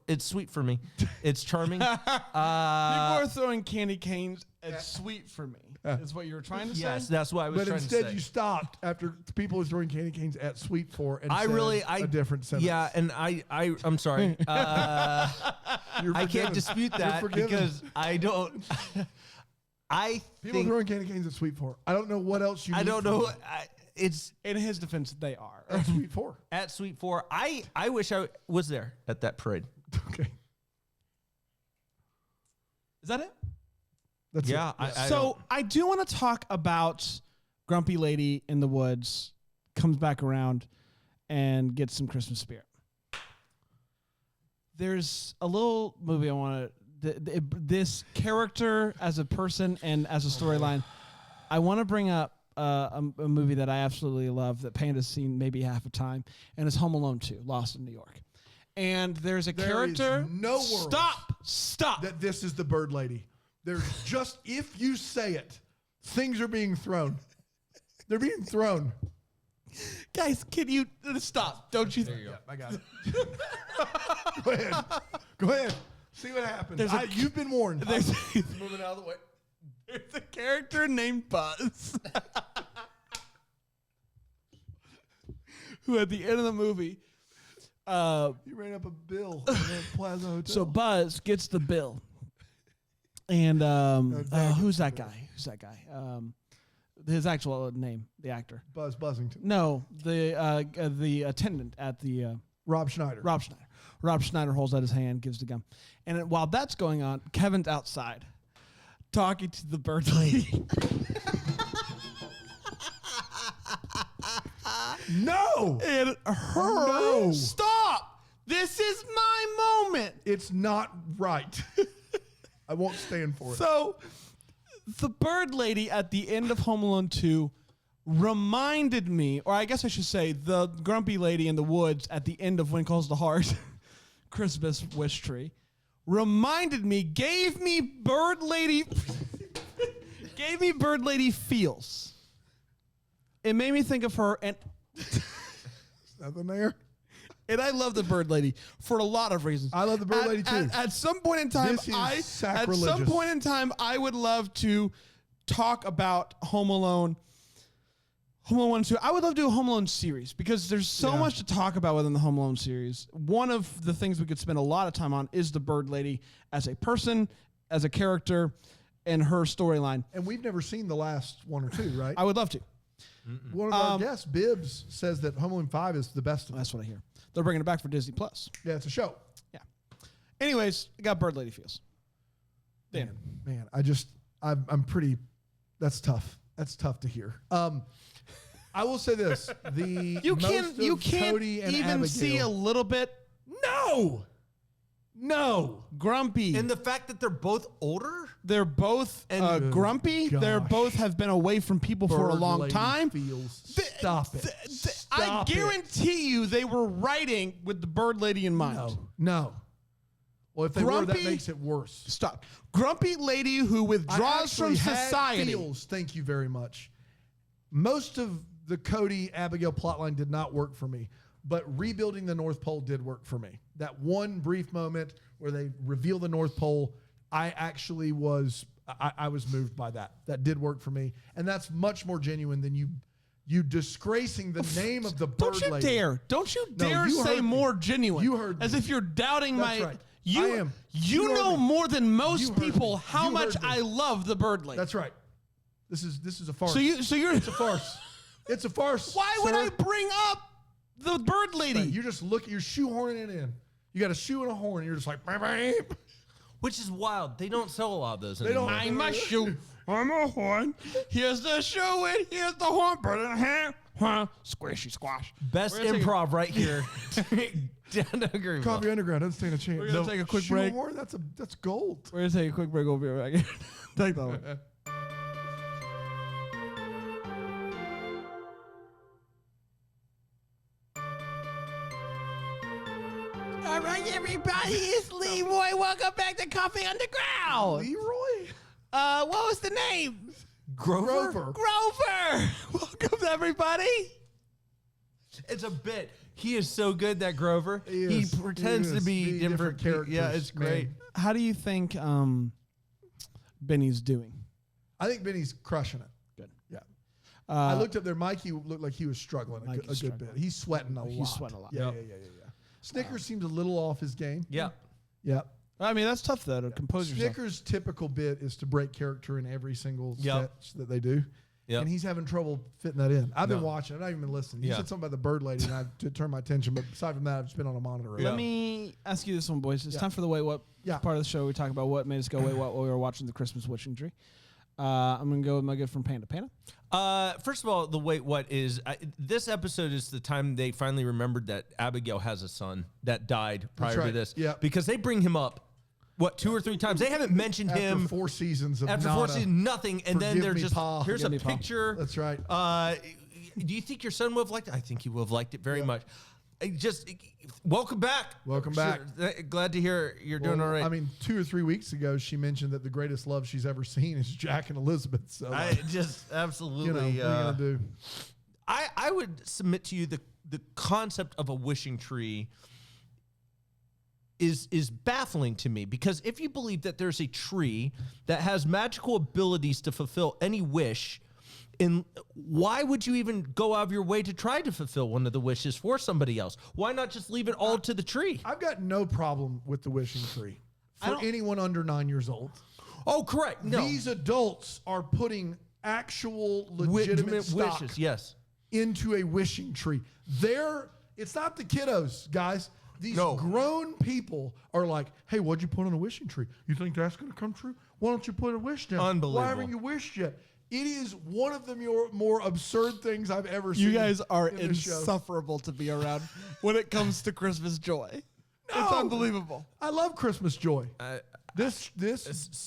Speaker 3: It's sweet for me. It's charming.
Speaker 2: People are throwing candy canes at Sweet for me. Is what you were trying to say?
Speaker 3: Yes, that's what I was
Speaker 4: But
Speaker 3: trying to say.
Speaker 4: instead, you stopped after people are throwing candy canes at Sweet 4 and
Speaker 3: I
Speaker 4: said
Speaker 3: really,
Speaker 4: a different sentence.
Speaker 3: Yeah, and I'm sorry. I can't dispute that
Speaker 4: forgiven.
Speaker 3: because I don't.
Speaker 4: People throwing candy canes at Sweet 4. I don't know what else you.
Speaker 3: I
Speaker 4: need
Speaker 3: don't
Speaker 4: from
Speaker 3: know.
Speaker 4: them.
Speaker 3: It's
Speaker 2: In his defense, they are.
Speaker 4: At Sweet 4.
Speaker 3: at Sweet 4. I wish I was there at that parade.
Speaker 4: Okay,
Speaker 2: Is that it?
Speaker 4: that's
Speaker 3: Yeah.
Speaker 4: it.
Speaker 2: So I do want to talk about Grumpy Lady in the Woods comes back around and gets some Christmas spirit. There's a little movie I want to. This character as a person and as a storyline, I want to bring up a movie that I absolutely love that Panda's seen maybe half a time, and it's Home Alone 2, Lost in New York. And there's a
Speaker 4: There
Speaker 2: character.
Speaker 4: is no world
Speaker 2: Stop.
Speaker 4: that this is the bird lady. There's just, if you say it, things are being thrown. They're being thrown.
Speaker 2: Guys, can you stop? Don't you?
Speaker 3: There you go.
Speaker 4: I got it. Go ahead. Go ahead. See what happens. You've been warned.
Speaker 2: There's,
Speaker 3: Moving out of the way.
Speaker 2: there's a character named Buzz who at the end of the movie,
Speaker 4: You ran up a bill in the Plaza Hotel.
Speaker 2: so Buzz gets the bill. And who's that guy? Who's that guy? His actual name, the actor.
Speaker 4: Buzz Buzzington.
Speaker 2: No, the attendant at the
Speaker 4: Rob Schneider.
Speaker 2: Rob Schneider. Rob Schneider holds out his hand, gives the gum. And while that's going on, Kevin's outside talking to the bird lady.
Speaker 4: No!
Speaker 2: And her.
Speaker 4: No.
Speaker 2: Stop! This is my moment.
Speaker 4: It's not right. I won't stand for it.
Speaker 2: So, the bird lady at the end of Home Alone 2 reminded me, or I guess I should say, the grumpy lady in the woods at the end of When Calls the Heart Christmas wish tree reminded me, gave me bird lady feels. It made me think of her, and
Speaker 4: Nothing there.
Speaker 2: and I love the bird lady for a lot of reasons.
Speaker 4: I love the bird lady too.
Speaker 2: At some point in time,
Speaker 4: This is
Speaker 2: at
Speaker 4: sacrilegious.
Speaker 2: some point in time, I would love to talk about Home Alone. Home Alone 1 2. I would love to do a Home Alone series because there's so much to talk about within the Home Alone series. One of the things we could spend a lot of time on is the bird lady as a person, as a character, and her storyline.
Speaker 4: And we've never seen the last one or two, right?
Speaker 2: I would love to.
Speaker 4: One of our guests, Bibbs, says that Home Alone 5 is the best of them.
Speaker 2: That's what I hear. They're bringing it back for Disney Plus.
Speaker 4: Yeah, it's a show.
Speaker 2: Yeah. Anyways, I got bird lady feels. Dan.
Speaker 4: Man, I'm pretty, that's tough. That's tough to hear. I will say this.
Speaker 2: You can't
Speaker 4: Cody and
Speaker 2: even
Speaker 4: Abigail,
Speaker 2: see a little bit
Speaker 4: No.
Speaker 2: grumpy.
Speaker 3: And the fact that they're both older?
Speaker 2: They're both
Speaker 3: And-
Speaker 2: grumpy. They're
Speaker 4: gosh.
Speaker 2: both have been away from people for a
Speaker 4: Bird
Speaker 2: long
Speaker 4: lady
Speaker 2: time.
Speaker 4: feels. Stop it.
Speaker 2: I
Speaker 4: Stop it.
Speaker 2: guarantee you they were writing with the bird lady in mind.
Speaker 4: No. Well, if they were, that
Speaker 2: Grumpy-
Speaker 4: makes it worse.
Speaker 2: Stop. Grumpy lady who
Speaker 4: I
Speaker 2: withdraws from
Speaker 4: actually had
Speaker 2: society.
Speaker 4: feels, thank you very much. Most of the Cody Abigail plotline did not work for me, but rebuilding the North Pole did work for me. That one brief moment where they reveal the North Pole, I actually was I was moved by that. That did work for me, and that's much more genuine than you disgracing the name of the bird
Speaker 2: Don't you
Speaker 4: lady.
Speaker 2: dare! Don't you
Speaker 4: No,
Speaker 2: dare
Speaker 4: you
Speaker 2: say
Speaker 4: heard me.
Speaker 2: more genuine.
Speaker 4: You heard
Speaker 2: as
Speaker 4: me.
Speaker 2: if you're doubting
Speaker 4: That's
Speaker 2: my.
Speaker 4: right.
Speaker 2: You
Speaker 4: I am.
Speaker 2: You
Speaker 4: You heard
Speaker 2: know
Speaker 4: me.
Speaker 2: more than
Speaker 4: You
Speaker 2: most
Speaker 4: heard
Speaker 2: people
Speaker 4: me.
Speaker 2: how
Speaker 4: You
Speaker 2: much
Speaker 4: heard me.
Speaker 2: I love the bird lady.
Speaker 4: That's right. This is a farce.
Speaker 2: So you're.
Speaker 4: It's a farce. It's a farce.
Speaker 2: Why would
Speaker 4: sir.
Speaker 2: I bring up the bird lady?
Speaker 4: You just look. You're shoehorning it in. You got a shoe and a horn. And you're just like, "Beep."
Speaker 3: Which is wild. They don't sell a lot of those
Speaker 4: They
Speaker 3: anymore.
Speaker 4: don't.
Speaker 2: I'm a shoe. I'm a horn. Here's the shoe and here's the horn. Put it in here. Huh? Squishy squash.
Speaker 3: Best
Speaker 2: We're gonna take
Speaker 3: improv right here. Down to Greenville.
Speaker 4: Coffee Underground doesn't stand a chance.
Speaker 2: We're gonna take a quick
Speaker 4: Shoe
Speaker 2: break.
Speaker 4: and horn, that's gold.
Speaker 2: We're gonna take a quick break. We'll be right back. Take that one. All right, everybody, it's Leroy. Welcome back to Coffee Underground.
Speaker 4: Leroy.
Speaker 2: What was the name?
Speaker 3: Grover?
Speaker 2: Grover. Welcome, everybody.
Speaker 3: It's a bit. He is so good, that Grover.
Speaker 4: He
Speaker 3: He
Speaker 4: is.
Speaker 3: pretends
Speaker 4: He
Speaker 3: to
Speaker 4: is.
Speaker 3: be
Speaker 4: Be
Speaker 3: different
Speaker 4: different characters,
Speaker 3: Yeah, it's great.
Speaker 4: man.
Speaker 2: How do you think Benny's doing?
Speaker 4: I think Benny's crushing it.
Speaker 2: Good.
Speaker 4: Yeah. I looked up there. Mikey looked like he was struggling a
Speaker 2: Mikey's
Speaker 4: good
Speaker 2: struggling.
Speaker 4: bit. He's sweating a lot.
Speaker 2: He's sweating a lot.
Speaker 4: Yeah. Snickers seems a little off his game.
Speaker 3: Yeah.
Speaker 4: Yeah.
Speaker 2: I mean, that's tough, though, to compose yourself.
Speaker 4: Snickers' typical bit is to break character in every single
Speaker 3: Yep.
Speaker 4: sketch that they do.
Speaker 3: Yep.
Speaker 4: And he's having trouble fitting that in. I've been watching. I've not even been listening. He
Speaker 3: Yeah.
Speaker 4: said something about the bird lady, and I did turn my attention. But aside from that, I've just been on a monitor.
Speaker 3: Yeah.
Speaker 2: Let me ask you this one, boys. It's
Speaker 4: Yeah.
Speaker 2: time for the Wait What
Speaker 4: Yeah.
Speaker 2: part of the show. We talk about what made us go Wait What while we were watching the Christmas wishing tree. I'm going to go with my good friend Panda. Panda?
Speaker 3: First of all, the wait, what is this episode is the time they finally remembered that Abigail has a son that died prior to
Speaker 4: right.
Speaker 3: this.
Speaker 4: Yeah.
Speaker 3: Because they bring him up, 2 or 3 times? They haven't mentioned
Speaker 4: After
Speaker 3: him
Speaker 4: 4 seasons of
Speaker 3: after
Speaker 4: nada.
Speaker 3: 4 seasons, nothing. And then
Speaker 4: Forgive
Speaker 3: they're
Speaker 4: me,
Speaker 3: just,
Speaker 4: Pa.
Speaker 3: here's a
Speaker 2: Forgive me, Pa.
Speaker 3: picture.
Speaker 4: That's right.
Speaker 3: Do you think your son would have liked it? I think he would have liked it very much. Just welcome back.
Speaker 4: Welcome back.
Speaker 3: Glad to hear you're doing all right.
Speaker 4: I mean, 2 or 3 weeks ago, she mentioned that the greatest love she's ever seen is Jack and Elizabeth. So,
Speaker 3: I just absolutely.
Speaker 4: what are you gonna do?
Speaker 3: I would submit to you the concept of a wishing tree is baffling to me, because if you believe that there's a tree that has magical abilities to fulfill any wish, and why would you even go out of your way to try to fulfill one of the wishes for somebody else? Why not just leave it all to the tree?
Speaker 4: I've got no problem with the wishing tree for anyone under 9 years old.
Speaker 3: Oh, correct. No.
Speaker 4: These adults are putting actual legitimate stock
Speaker 3: wishes. Yes.
Speaker 4: into a wishing tree. It's not the kiddos, guys. These grown people are like, hey, what'd you put on a wishing tree? You think that's going to come true? Why don't you put a wish down?
Speaker 3: Unbelievable.
Speaker 4: Why haven't you wished yet? It is one of the more absurd things I've ever seen.
Speaker 2: You guys are
Speaker 4: in this show.
Speaker 2: insufferable to be around when it comes to Christmas joy. It's unbelievable.
Speaker 4: I love Christmas joy. This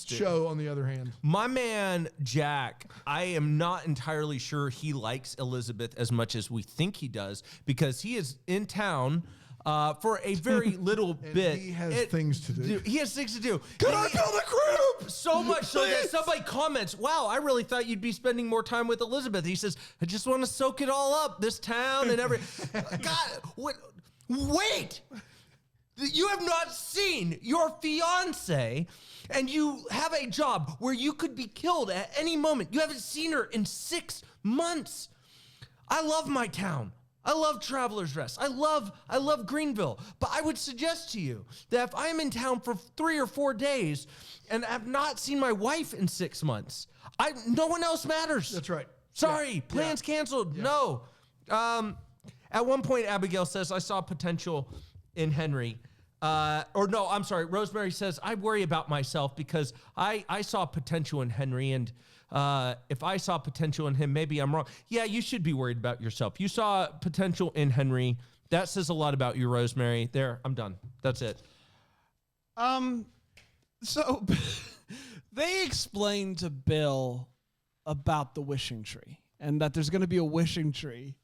Speaker 4: show, on the other hand,
Speaker 3: My man, Jack, I am not entirely sure he likes Elizabeth as much as we think he does, because he is in town for a very little bit.
Speaker 4: he has things to do.
Speaker 3: He has things to do.
Speaker 4: Can I tell the group?
Speaker 3: So much so that somebody comments, wow, I really thought you'd be spending more time with Elizabeth. He says, I just want to soak it all up, this town and every... God, wait! You have not seen your fiance, and you have a job where you could be killed at any moment. You haven't seen her in 6 months. I love my town. I love Traveler's Rest. I love Greenville. But I would suggest to you that if I am in town for 3 or 4 days and have not seen my wife in 6 months, no one else matters.
Speaker 4: That's right.
Speaker 3: Sorry, plans canceled. Yeah. No. At one point, Abigail says, I saw potential in Henry. Rosemary says, I worry about myself because I saw potential in Henry, and if I saw potential in him, maybe I'm wrong. Yeah, you should be worried about yourself. You saw potential in Henry. That says a lot about you, Rosemary. There, I'm done. That's it.
Speaker 2: So they explained to Bill about the wishing tree and that there's going to be a wishing tree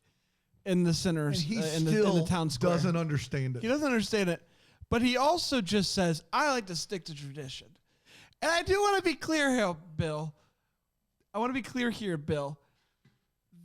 Speaker 2: in the center,
Speaker 4: And he
Speaker 2: in
Speaker 4: still
Speaker 2: the town square.
Speaker 4: doesn't understand it.
Speaker 2: He doesn't understand it, but he also just says, I like to stick to tradition. And I do want to be clear here, Bill.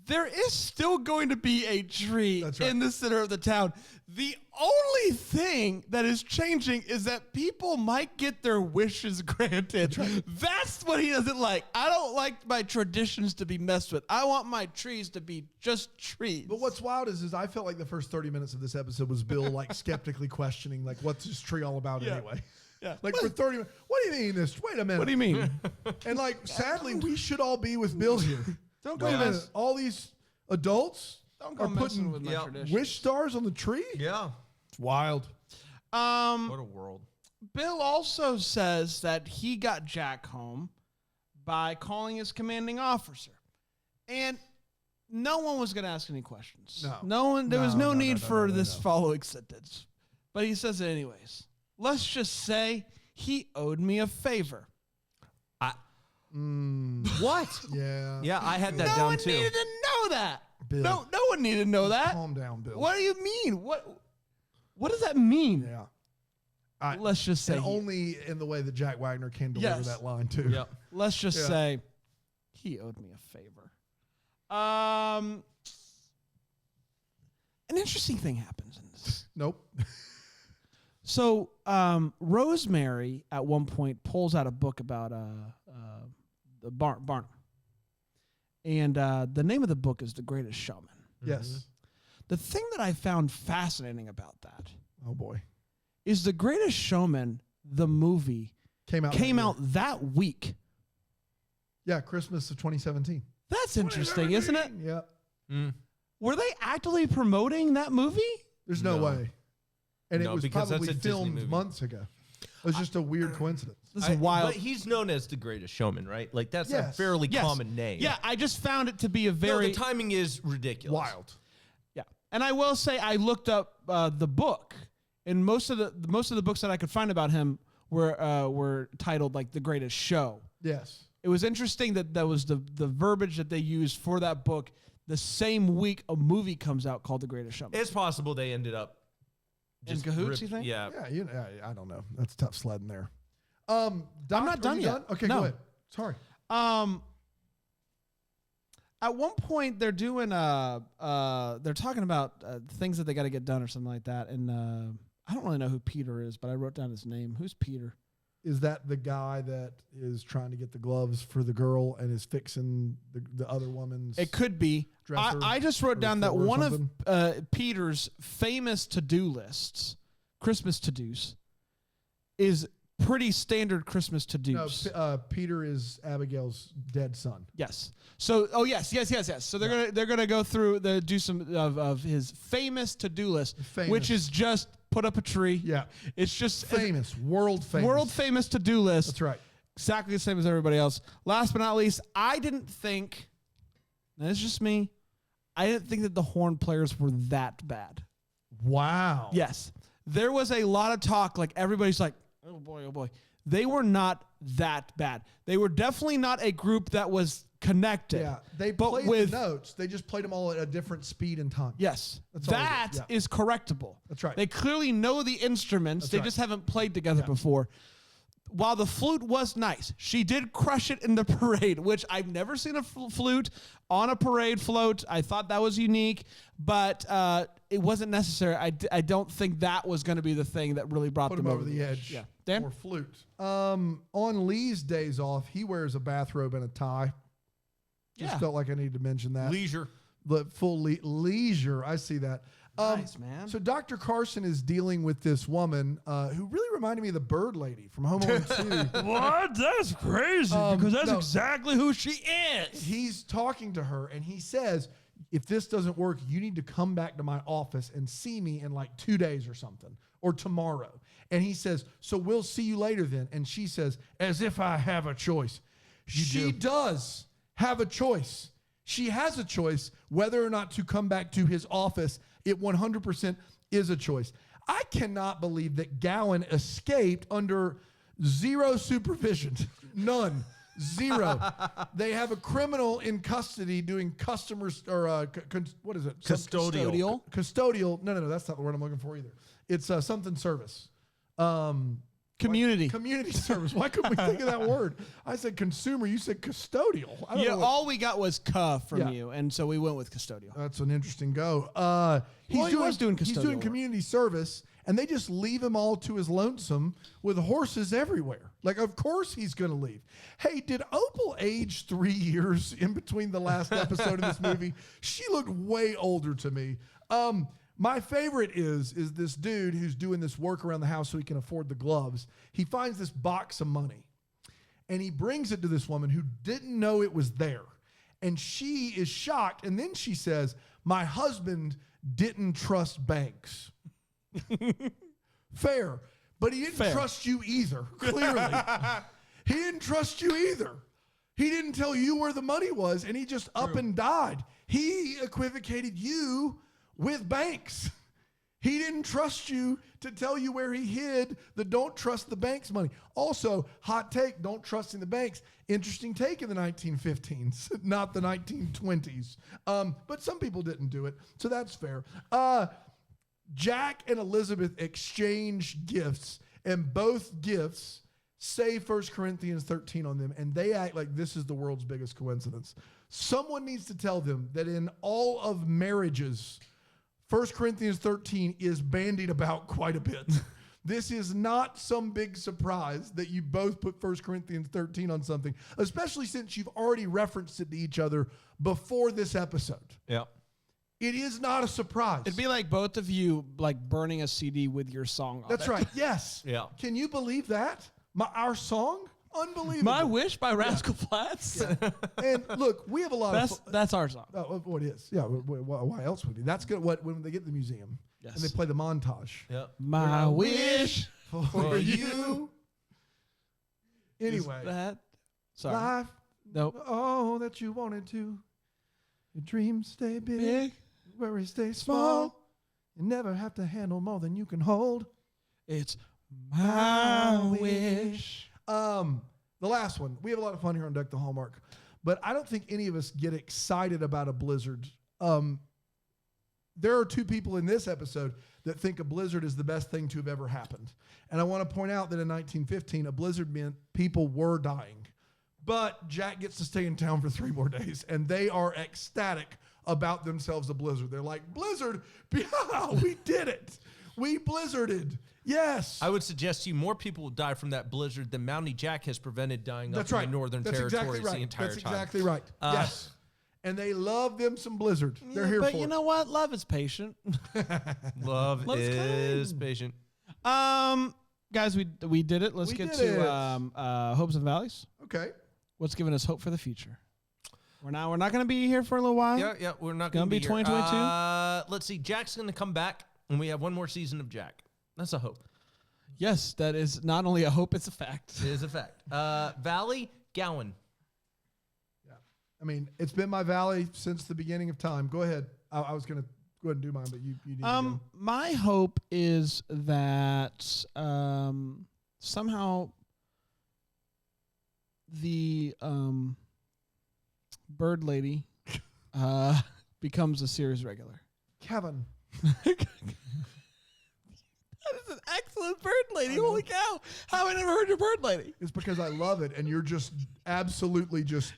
Speaker 2: There is still going to be a tree in the center of the town. The only thing that is changing is that people might get their wishes granted. That's what he doesn't like. I don't like my traditions to be messed with. I want my trees to be just trees.
Speaker 4: But what's wild is I felt like the first 30 minutes of this episode was Bill like skeptically questioning like, what's this tree all about anyway?
Speaker 2: Yeah.
Speaker 4: Like for 30 minutes, what do you mean this? Wait a minute.
Speaker 2: What do you mean?
Speaker 4: And like, sadly, we should all be with Bill here.
Speaker 2: Don't
Speaker 4: Wait
Speaker 2: go
Speaker 4: a minute.
Speaker 2: mess.
Speaker 4: All these adults
Speaker 2: Don't go
Speaker 4: are
Speaker 2: messing
Speaker 4: putting
Speaker 2: with my traditions.
Speaker 4: wish stars on the tree?
Speaker 3: Yeah.
Speaker 4: It's wild.
Speaker 3: What a world.
Speaker 2: Bill also says that he got Jack home by calling his commanding officer. And no one was going to ask any questions. There was no need for this following sentence. But he says it anyways. Let's just say he owed me a favor.
Speaker 3: What?
Speaker 4: Yeah.
Speaker 3: Yeah, I had that
Speaker 2: No
Speaker 3: down
Speaker 2: one
Speaker 3: too.
Speaker 2: needed to know that.
Speaker 4: Bill.
Speaker 2: No one needed to know that.
Speaker 4: Calm down, Bill.
Speaker 2: What do you mean? What does that mean?
Speaker 4: Yeah.
Speaker 2: Let's just say
Speaker 4: And only in the way that Jack Wagner can deliver
Speaker 2: Yes.
Speaker 4: that line too.
Speaker 3: Yep.
Speaker 2: let's just
Speaker 4: Yeah.
Speaker 2: say he owed me a favor. An interesting thing happens in this.
Speaker 4: Nope.
Speaker 2: So Rosemary at one point pulls out a book about the Barnum. And the name of the book is The Greatest Showman.
Speaker 4: Yes.
Speaker 2: The thing that I found fascinating about that
Speaker 4: Oh boy.
Speaker 2: is The Greatest Showman the movie
Speaker 4: Came out
Speaker 2: that week.
Speaker 4: Yeah, Christmas of 2017.
Speaker 2: That's interesting, isn't it?
Speaker 4: Yeah.
Speaker 2: Were they actively promoting that movie?
Speaker 4: There's no way. And
Speaker 3: No,
Speaker 4: it was
Speaker 3: because that's
Speaker 4: probably
Speaker 3: a Disney
Speaker 4: filmed
Speaker 3: movie.
Speaker 4: months ago. It was just a weird coincidence.
Speaker 2: This is wild.
Speaker 3: But he's known as the greatest showman, right? Like that's a
Speaker 4: Yes.
Speaker 3: fairly
Speaker 2: Yes.
Speaker 3: common name.
Speaker 2: Yeah, I just found it to be a
Speaker 3: No,
Speaker 2: very
Speaker 3: the timing is ridiculous.
Speaker 4: Wild.
Speaker 2: Yeah, and I will say I looked up the book, and most of the books that I could find about him were titled like The Greatest Show.
Speaker 4: Yes.
Speaker 2: It was interesting that was the verbiage that they used for that book. The same week a movie comes out called The Greatest Showman.
Speaker 3: It's possible they ended up
Speaker 2: In cahoots, you think?
Speaker 3: Yeah.
Speaker 4: Yeah, I don't know. That's tough sledding there.
Speaker 2: I'm not done yet.
Speaker 4: Okay,
Speaker 2: No.
Speaker 4: go ahead. Sorry.
Speaker 2: At one point they're doing they're talking about things that they got to get done or something like that, and I don't really know who Peter is, but I wrote down his name. Who's Peter?
Speaker 4: Is that the guy that is trying to get the gloves for the girl and is fixing the other woman's?
Speaker 2: It could be.
Speaker 4: Dresser
Speaker 2: I just wrote
Speaker 4: or
Speaker 2: down that
Speaker 4: floor or
Speaker 2: one
Speaker 4: something?
Speaker 2: of Peter's famous to-do lists, Christmas to-dos, is pretty standard Christmas to-dos.
Speaker 4: No, Peter is Abigail's dead son.
Speaker 2: Yes. So, yes. So they're gonna go through do some of his famous to-do list,
Speaker 4: Famous.
Speaker 2: which is just put up a tree.
Speaker 4: Yeah.
Speaker 2: It's just
Speaker 4: Famous, world famous
Speaker 2: to-do list.
Speaker 4: That's right.
Speaker 2: Exactly the same as everybody else. Last but not least, I didn't think, and it's just me, I didn't think that the horn players were that bad.
Speaker 4: Wow.
Speaker 2: Yes. There was a lot of talk, like everybody's like, oh boy. They were not that bad. They were definitely not a group that was connected.
Speaker 4: Yeah. They
Speaker 2: but
Speaker 4: played
Speaker 2: with
Speaker 4: the notes. They just played them all at a different speed and time.
Speaker 2: Yes.
Speaker 4: That's all
Speaker 2: That
Speaker 4: they did. Yeah.
Speaker 2: is correctable.
Speaker 4: That's right.
Speaker 2: They clearly know the instruments.
Speaker 4: That's
Speaker 2: They
Speaker 4: right.
Speaker 2: just haven't played together before. While the flute was nice, she did crush it in the parade, which I've never seen a flute on a parade float. I thought that was unique, but it wasn't necessary. I don't think that was going to be the thing that really brought
Speaker 4: Put
Speaker 2: them
Speaker 4: him over the edge.
Speaker 2: Yeah. Dan?
Speaker 4: Or flute. On Lee's days off, he wears a bathrobe and a tie. Just
Speaker 2: Yeah.
Speaker 4: felt like I needed to mention that.
Speaker 3: Leisure.
Speaker 4: The full leisure. I see that.
Speaker 2: Nice, man.
Speaker 4: So Dr. Carson is dealing with this woman who really reminded me of the bird lady from Home Alone 2.
Speaker 5: What? That's crazy because that's
Speaker 4: no.
Speaker 5: exactly who she is.
Speaker 4: He's talking to her and he says, if this doesn't work, you need to come back to my office and see me in like 2 days or something, or tomorrow. And he says, so we'll see you later then. And she says, as if I have a choice. She does have a choice. She has a choice whether or not to come back to his office. It 100% is a choice. I cannot believe that Gowan escaped under zero supervision. None. Zero. They have a criminal in custody doing customers or what is it?
Speaker 3: Custodial.
Speaker 4: Custodial. No, that's not the word I'm looking for either. It's something service.
Speaker 2: Community.
Speaker 4: Community service. Why couldn't we think of that word? I said consumer. You said custodial. I don't
Speaker 2: Yeah,
Speaker 4: know what-
Speaker 2: all we got was from
Speaker 4: Yeah.
Speaker 2: you, and so we went with custodial.
Speaker 4: That's an interesting go. He's
Speaker 2: Well, he was doing
Speaker 4: He's
Speaker 2: custodial
Speaker 4: doing
Speaker 2: work.
Speaker 4: community service, and they just leave him all to his lonesome with horses everywhere. Like, of course he's going to leave. Hey, did Opal age 3 years in between the last episode of this movie? She looked way older to me. My favorite is this dude who's doing this work around the house so he can afford the gloves. He finds this box of money, and he brings it to this woman who didn't know it was there. And she is shocked, and then she says, my husband didn't trust banks. Fair. But he didn't trust you either, clearly. He didn't trust you either. He didn't tell you where the money was, and he just up and died. He equivocated you with banks. He didn't trust you to tell you where he hid the don't trust the banks money. Also, hot take, don't trust in the banks. Interesting take in the 1915s, not the 1920s. But some people didn't do it, so that's fair. Jack and Elizabeth exchange gifts, and both gifts say 1 Corinthians 13 on them, and they act like this is the world's biggest coincidence. Someone needs to tell them that in all of marriages, 1 Corinthians 13 is bandied about quite a bit. This is not some big surprise that you both put 1 Corinthians 13 on something, especially since you've already referenced it to each other before this episode.
Speaker 3: Yeah.
Speaker 4: It is not a surprise.
Speaker 2: It'd be like both of you like burning a CD with your song on
Speaker 4: That's
Speaker 2: it.
Speaker 4: right. Yes.
Speaker 3: Yeah.
Speaker 4: Can you believe that? Our song? Unbelievable.
Speaker 2: My Wish by Rascal Flatts.
Speaker 4: And look, we have a lot of.
Speaker 2: That's our song.
Speaker 4: Oh, what it is? Yeah. Why else would it be? That's good. When they get to the museum and they play the montage.
Speaker 3: Yeah.
Speaker 2: My wish
Speaker 4: For you. Anyway.
Speaker 2: that. Sorry.
Speaker 4: Life.
Speaker 2: Nope.
Speaker 4: Oh, that you wanted to. Your dreams stay big.
Speaker 2: Big.
Speaker 4: Worries stay small. You never have to handle more than you can hold.
Speaker 2: It's my wish.
Speaker 4: The last one. We have a lot of fun here on Deck the Hallmark, but I don't think any of us get excited about a blizzard. There are two people in this episode that think a blizzard is the best thing to have ever happened. And I want to point out that in 1915, a blizzard meant people were dying. But Jack gets to stay in town for 3 more days, and they are ecstatic about themselves a blizzard. They're like, blizzard, yeah, we did it. We blizzarded. Yes.
Speaker 3: I would suggest to you more people will die from that blizzard than Mountie Jack has prevented dying
Speaker 4: That's
Speaker 3: up
Speaker 4: right.
Speaker 3: in the Northern
Speaker 4: That's
Speaker 3: Territories
Speaker 4: exactly right.
Speaker 3: the entire
Speaker 4: That's
Speaker 3: time.
Speaker 4: exactly right. Yes. And they love them some blizzard. They're here
Speaker 2: but
Speaker 4: for
Speaker 2: you
Speaker 4: it.
Speaker 2: know what? Love is patient.
Speaker 3: Love
Speaker 2: Love's
Speaker 3: is
Speaker 2: kind.
Speaker 3: patient.
Speaker 2: Guys, we did it. Let's
Speaker 4: We
Speaker 2: get
Speaker 4: did
Speaker 2: to
Speaker 4: it.
Speaker 2: hopes and valleys.
Speaker 4: Okay.
Speaker 2: What's giving us hope for the future? We're not going to be here for a little while.
Speaker 3: Yeah, we're not
Speaker 2: Gonna
Speaker 3: going to
Speaker 2: be
Speaker 3: be here.
Speaker 2: 2022?
Speaker 3: Let's see. Jack's going to come back, and we have one more season of Jack. That's a hope.
Speaker 2: Yes, that is not only a hope, it's a fact.
Speaker 3: It is a fact. Valley, Gowan.
Speaker 4: Yeah. I mean, it's been my valley since the beginning of time. Go ahead. I was going to go ahead and do mine, but you need to go.
Speaker 2: My hope is that somehow the bird lady becomes a series regular.
Speaker 4: Kevin.
Speaker 2: That is an excellent bird lady. Holy cow. How have I never heard your bird lady?
Speaker 4: It's because I love it, and you're just absolutely just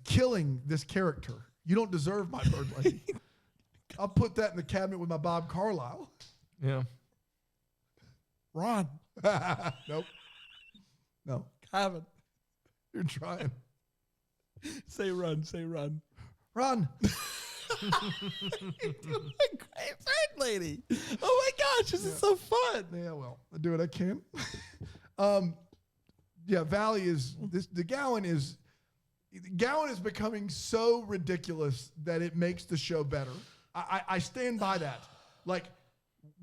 Speaker 4: killing this character. You don't deserve my bird lady. I'll put that in the cabinet with my Bob Carlyle.
Speaker 3: Yeah.
Speaker 2: Ron.
Speaker 4: Nope. No.
Speaker 2: Kevin.
Speaker 4: You're trying.
Speaker 2: Say run. Say run.
Speaker 4: Run.
Speaker 2: You're doing a great bird lady. Oh my gosh, this is so fun.
Speaker 4: Yeah, well, I do what I can. Yeah, Valley is this. Gowan is becoming so ridiculous that it makes the show better. I stand by that. Like,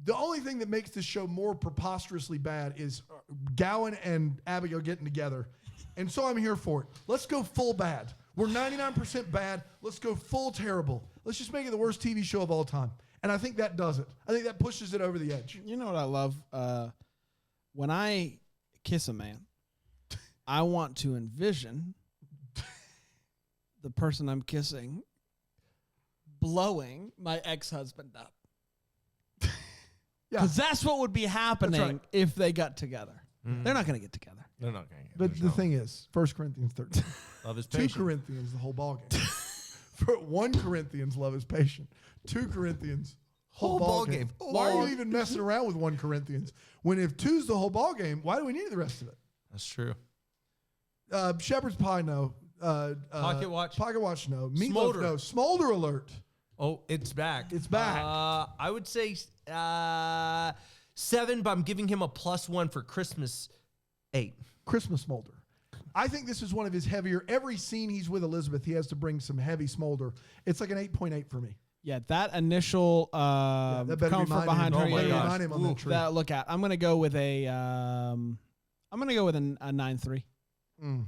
Speaker 4: the only thing that makes this show more preposterously bad is Gowan and Abigail getting together. And so I'm here for it. Let's go full bad. We're 99% bad. Let's go full terrible. Let's just make it the worst TV show of all time. And I think that does it. I think that pushes it over the edge.
Speaker 2: You know what I love? When I kiss a man, I want to envision the person I'm kissing blowing my ex-husband up.
Speaker 4: Yeah.
Speaker 2: Because that's what would be happening
Speaker 4: right.
Speaker 2: if they got together. They're not going to get together.
Speaker 3: They're not going to get
Speaker 4: But the thing is, 1 Corinthians 13.
Speaker 3: Love is
Speaker 4: 2
Speaker 3: patient.
Speaker 4: Corinthians, the whole ballgame. For 1 Corinthians, love is patient. 2 Corinthians, whole ballgame. Why are you even messing around with 1 Corinthians? When if 2's the whole ballgame, why do we need the rest of it?
Speaker 3: That's true.
Speaker 4: Shepherd's pie, no.
Speaker 3: Pocket watch?
Speaker 4: Pocket watch, no. Meatloaf,
Speaker 3: Smolder.
Speaker 4: no. Smolder alert.
Speaker 3: Oh, it's back.
Speaker 4: It's back.
Speaker 3: I would say 7, but I'm giving him a +1 for Christmas 8.
Speaker 4: Christmas smolder. I think this is one of his heavier. Every scene he's with Elizabeth, he has to bring some heavy smolder. It's like an 8.8 for me.
Speaker 2: Yeah, that initial
Speaker 4: that better
Speaker 2: come
Speaker 4: be
Speaker 2: from
Speaker 4: my
Speaker 2: behind
Speaker 4: name.
Speaker 2: her
Speaker 3: Oh my
Speaker 2: ears.
Speaker 3: gosh.
Speaker 4: My name on that tree.
Speaker 2: That look at. I'm gonna go with a 9.3.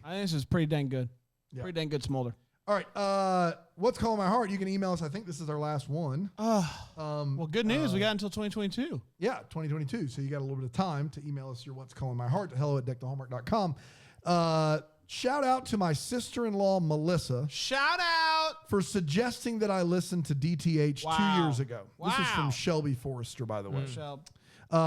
Speaker 2: I think this is pretty dang good.
Speaker 4: Yeah.
Speaker 2: Pretty dang good smolder.
Speaker 4: All right. What's calling my heart? You can email us. I think this is our last one.
Speaker 2: Well, good news. We got until 2022.
Speaker 4: Yeah, 2022. So you got a little bit of time to email us your what's calling my heart to hello@deckthehallmark.com. Shout out to my sister-in-law, Melissa,
Speaker 6: Shout out.
Speaker 4: for suggesting that I listen to DTH 2 years ago. This is from
Speaker 2: Wow.
Speaker 4: Shelby Forrester, by the way.
Speaker 2: Michelle.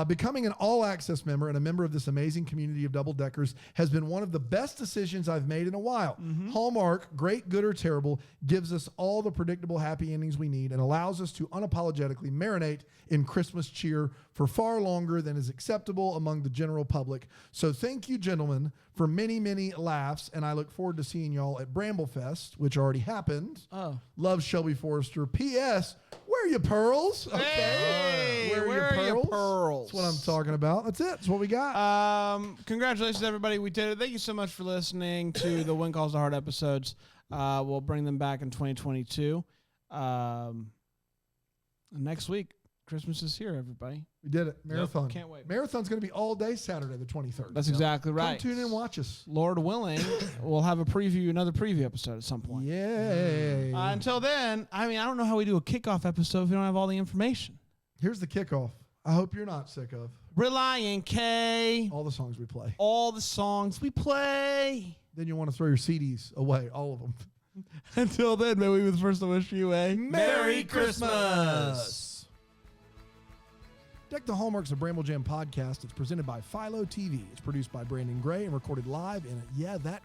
Speaker 4: Becoming an all-access member and a member of this amazing community of double-deckers has been one of the best decisions I've made in a while. Hallmark, great, good, or terrible, gives us all the predictable happy endings we need and allows us to unapologetically marinate in Christmas cheer for far longer than is acceptable among the general public. So thank you, gentlemen, for many, many laughs, and I look forward to seeing y'all at Bramblefest, which already happened.
Speaker 2: Oh.
Speaker 4: Love, Shelby Forrester. P.S. Where are your pearls? Okay.
Speaker 2: Hey,
Speaker 4: where are your pearls? That's what I'm talking about. That's it. That's what we got.
Speaker 2: Congratulations, everybody. We did it. Thank you so much for listening to the When Calls the Heart episodes. We'll bring them back in 2022. Next week, Christmas is here, everybody.
Speaker 4: We did it. Marathon.
Speaker 2: Can't wait.
Speaker 4: Marathon's going to be all day Saturday, the 23rd.
Speaker 2: That's exactly right.
Speaker 4: Come tune in and watch us.
Speaker 2: Lord willing, we'll have another preview episode at some point.
Speaker 4: Yay.
Speaker 2: Until then, I don't know how we do a kickoff episode if we don't have all the information.
Speaker 4: Here's the kickoff. I hope you're not sick of
Speaker 2: Relient K.
Speaker 4: all the songs we play.
Speaker 2: All the songs we play.
Speaker 4: Then you'll want to throw your CDs away, all of them.
Speaker 2: Until then, may we be the first to wish you a
Speaker 3: Merry Christmas.
Speaker 4: Deck the Hallmarks of Bramble Jam podcast. It's presented by Philo TV. It's produced by Brandon Gray and recorded live in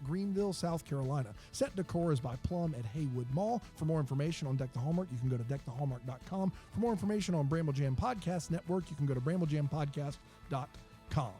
Speaker 4: Greenville, South Carolina. Set decor is by Plum at Haywood Mall. For more information on Deck the Hallmark, you can go to deckthehallmark.com. For more information on Bramble Jam Podcast Network, you can go to bramblejampodcast.com.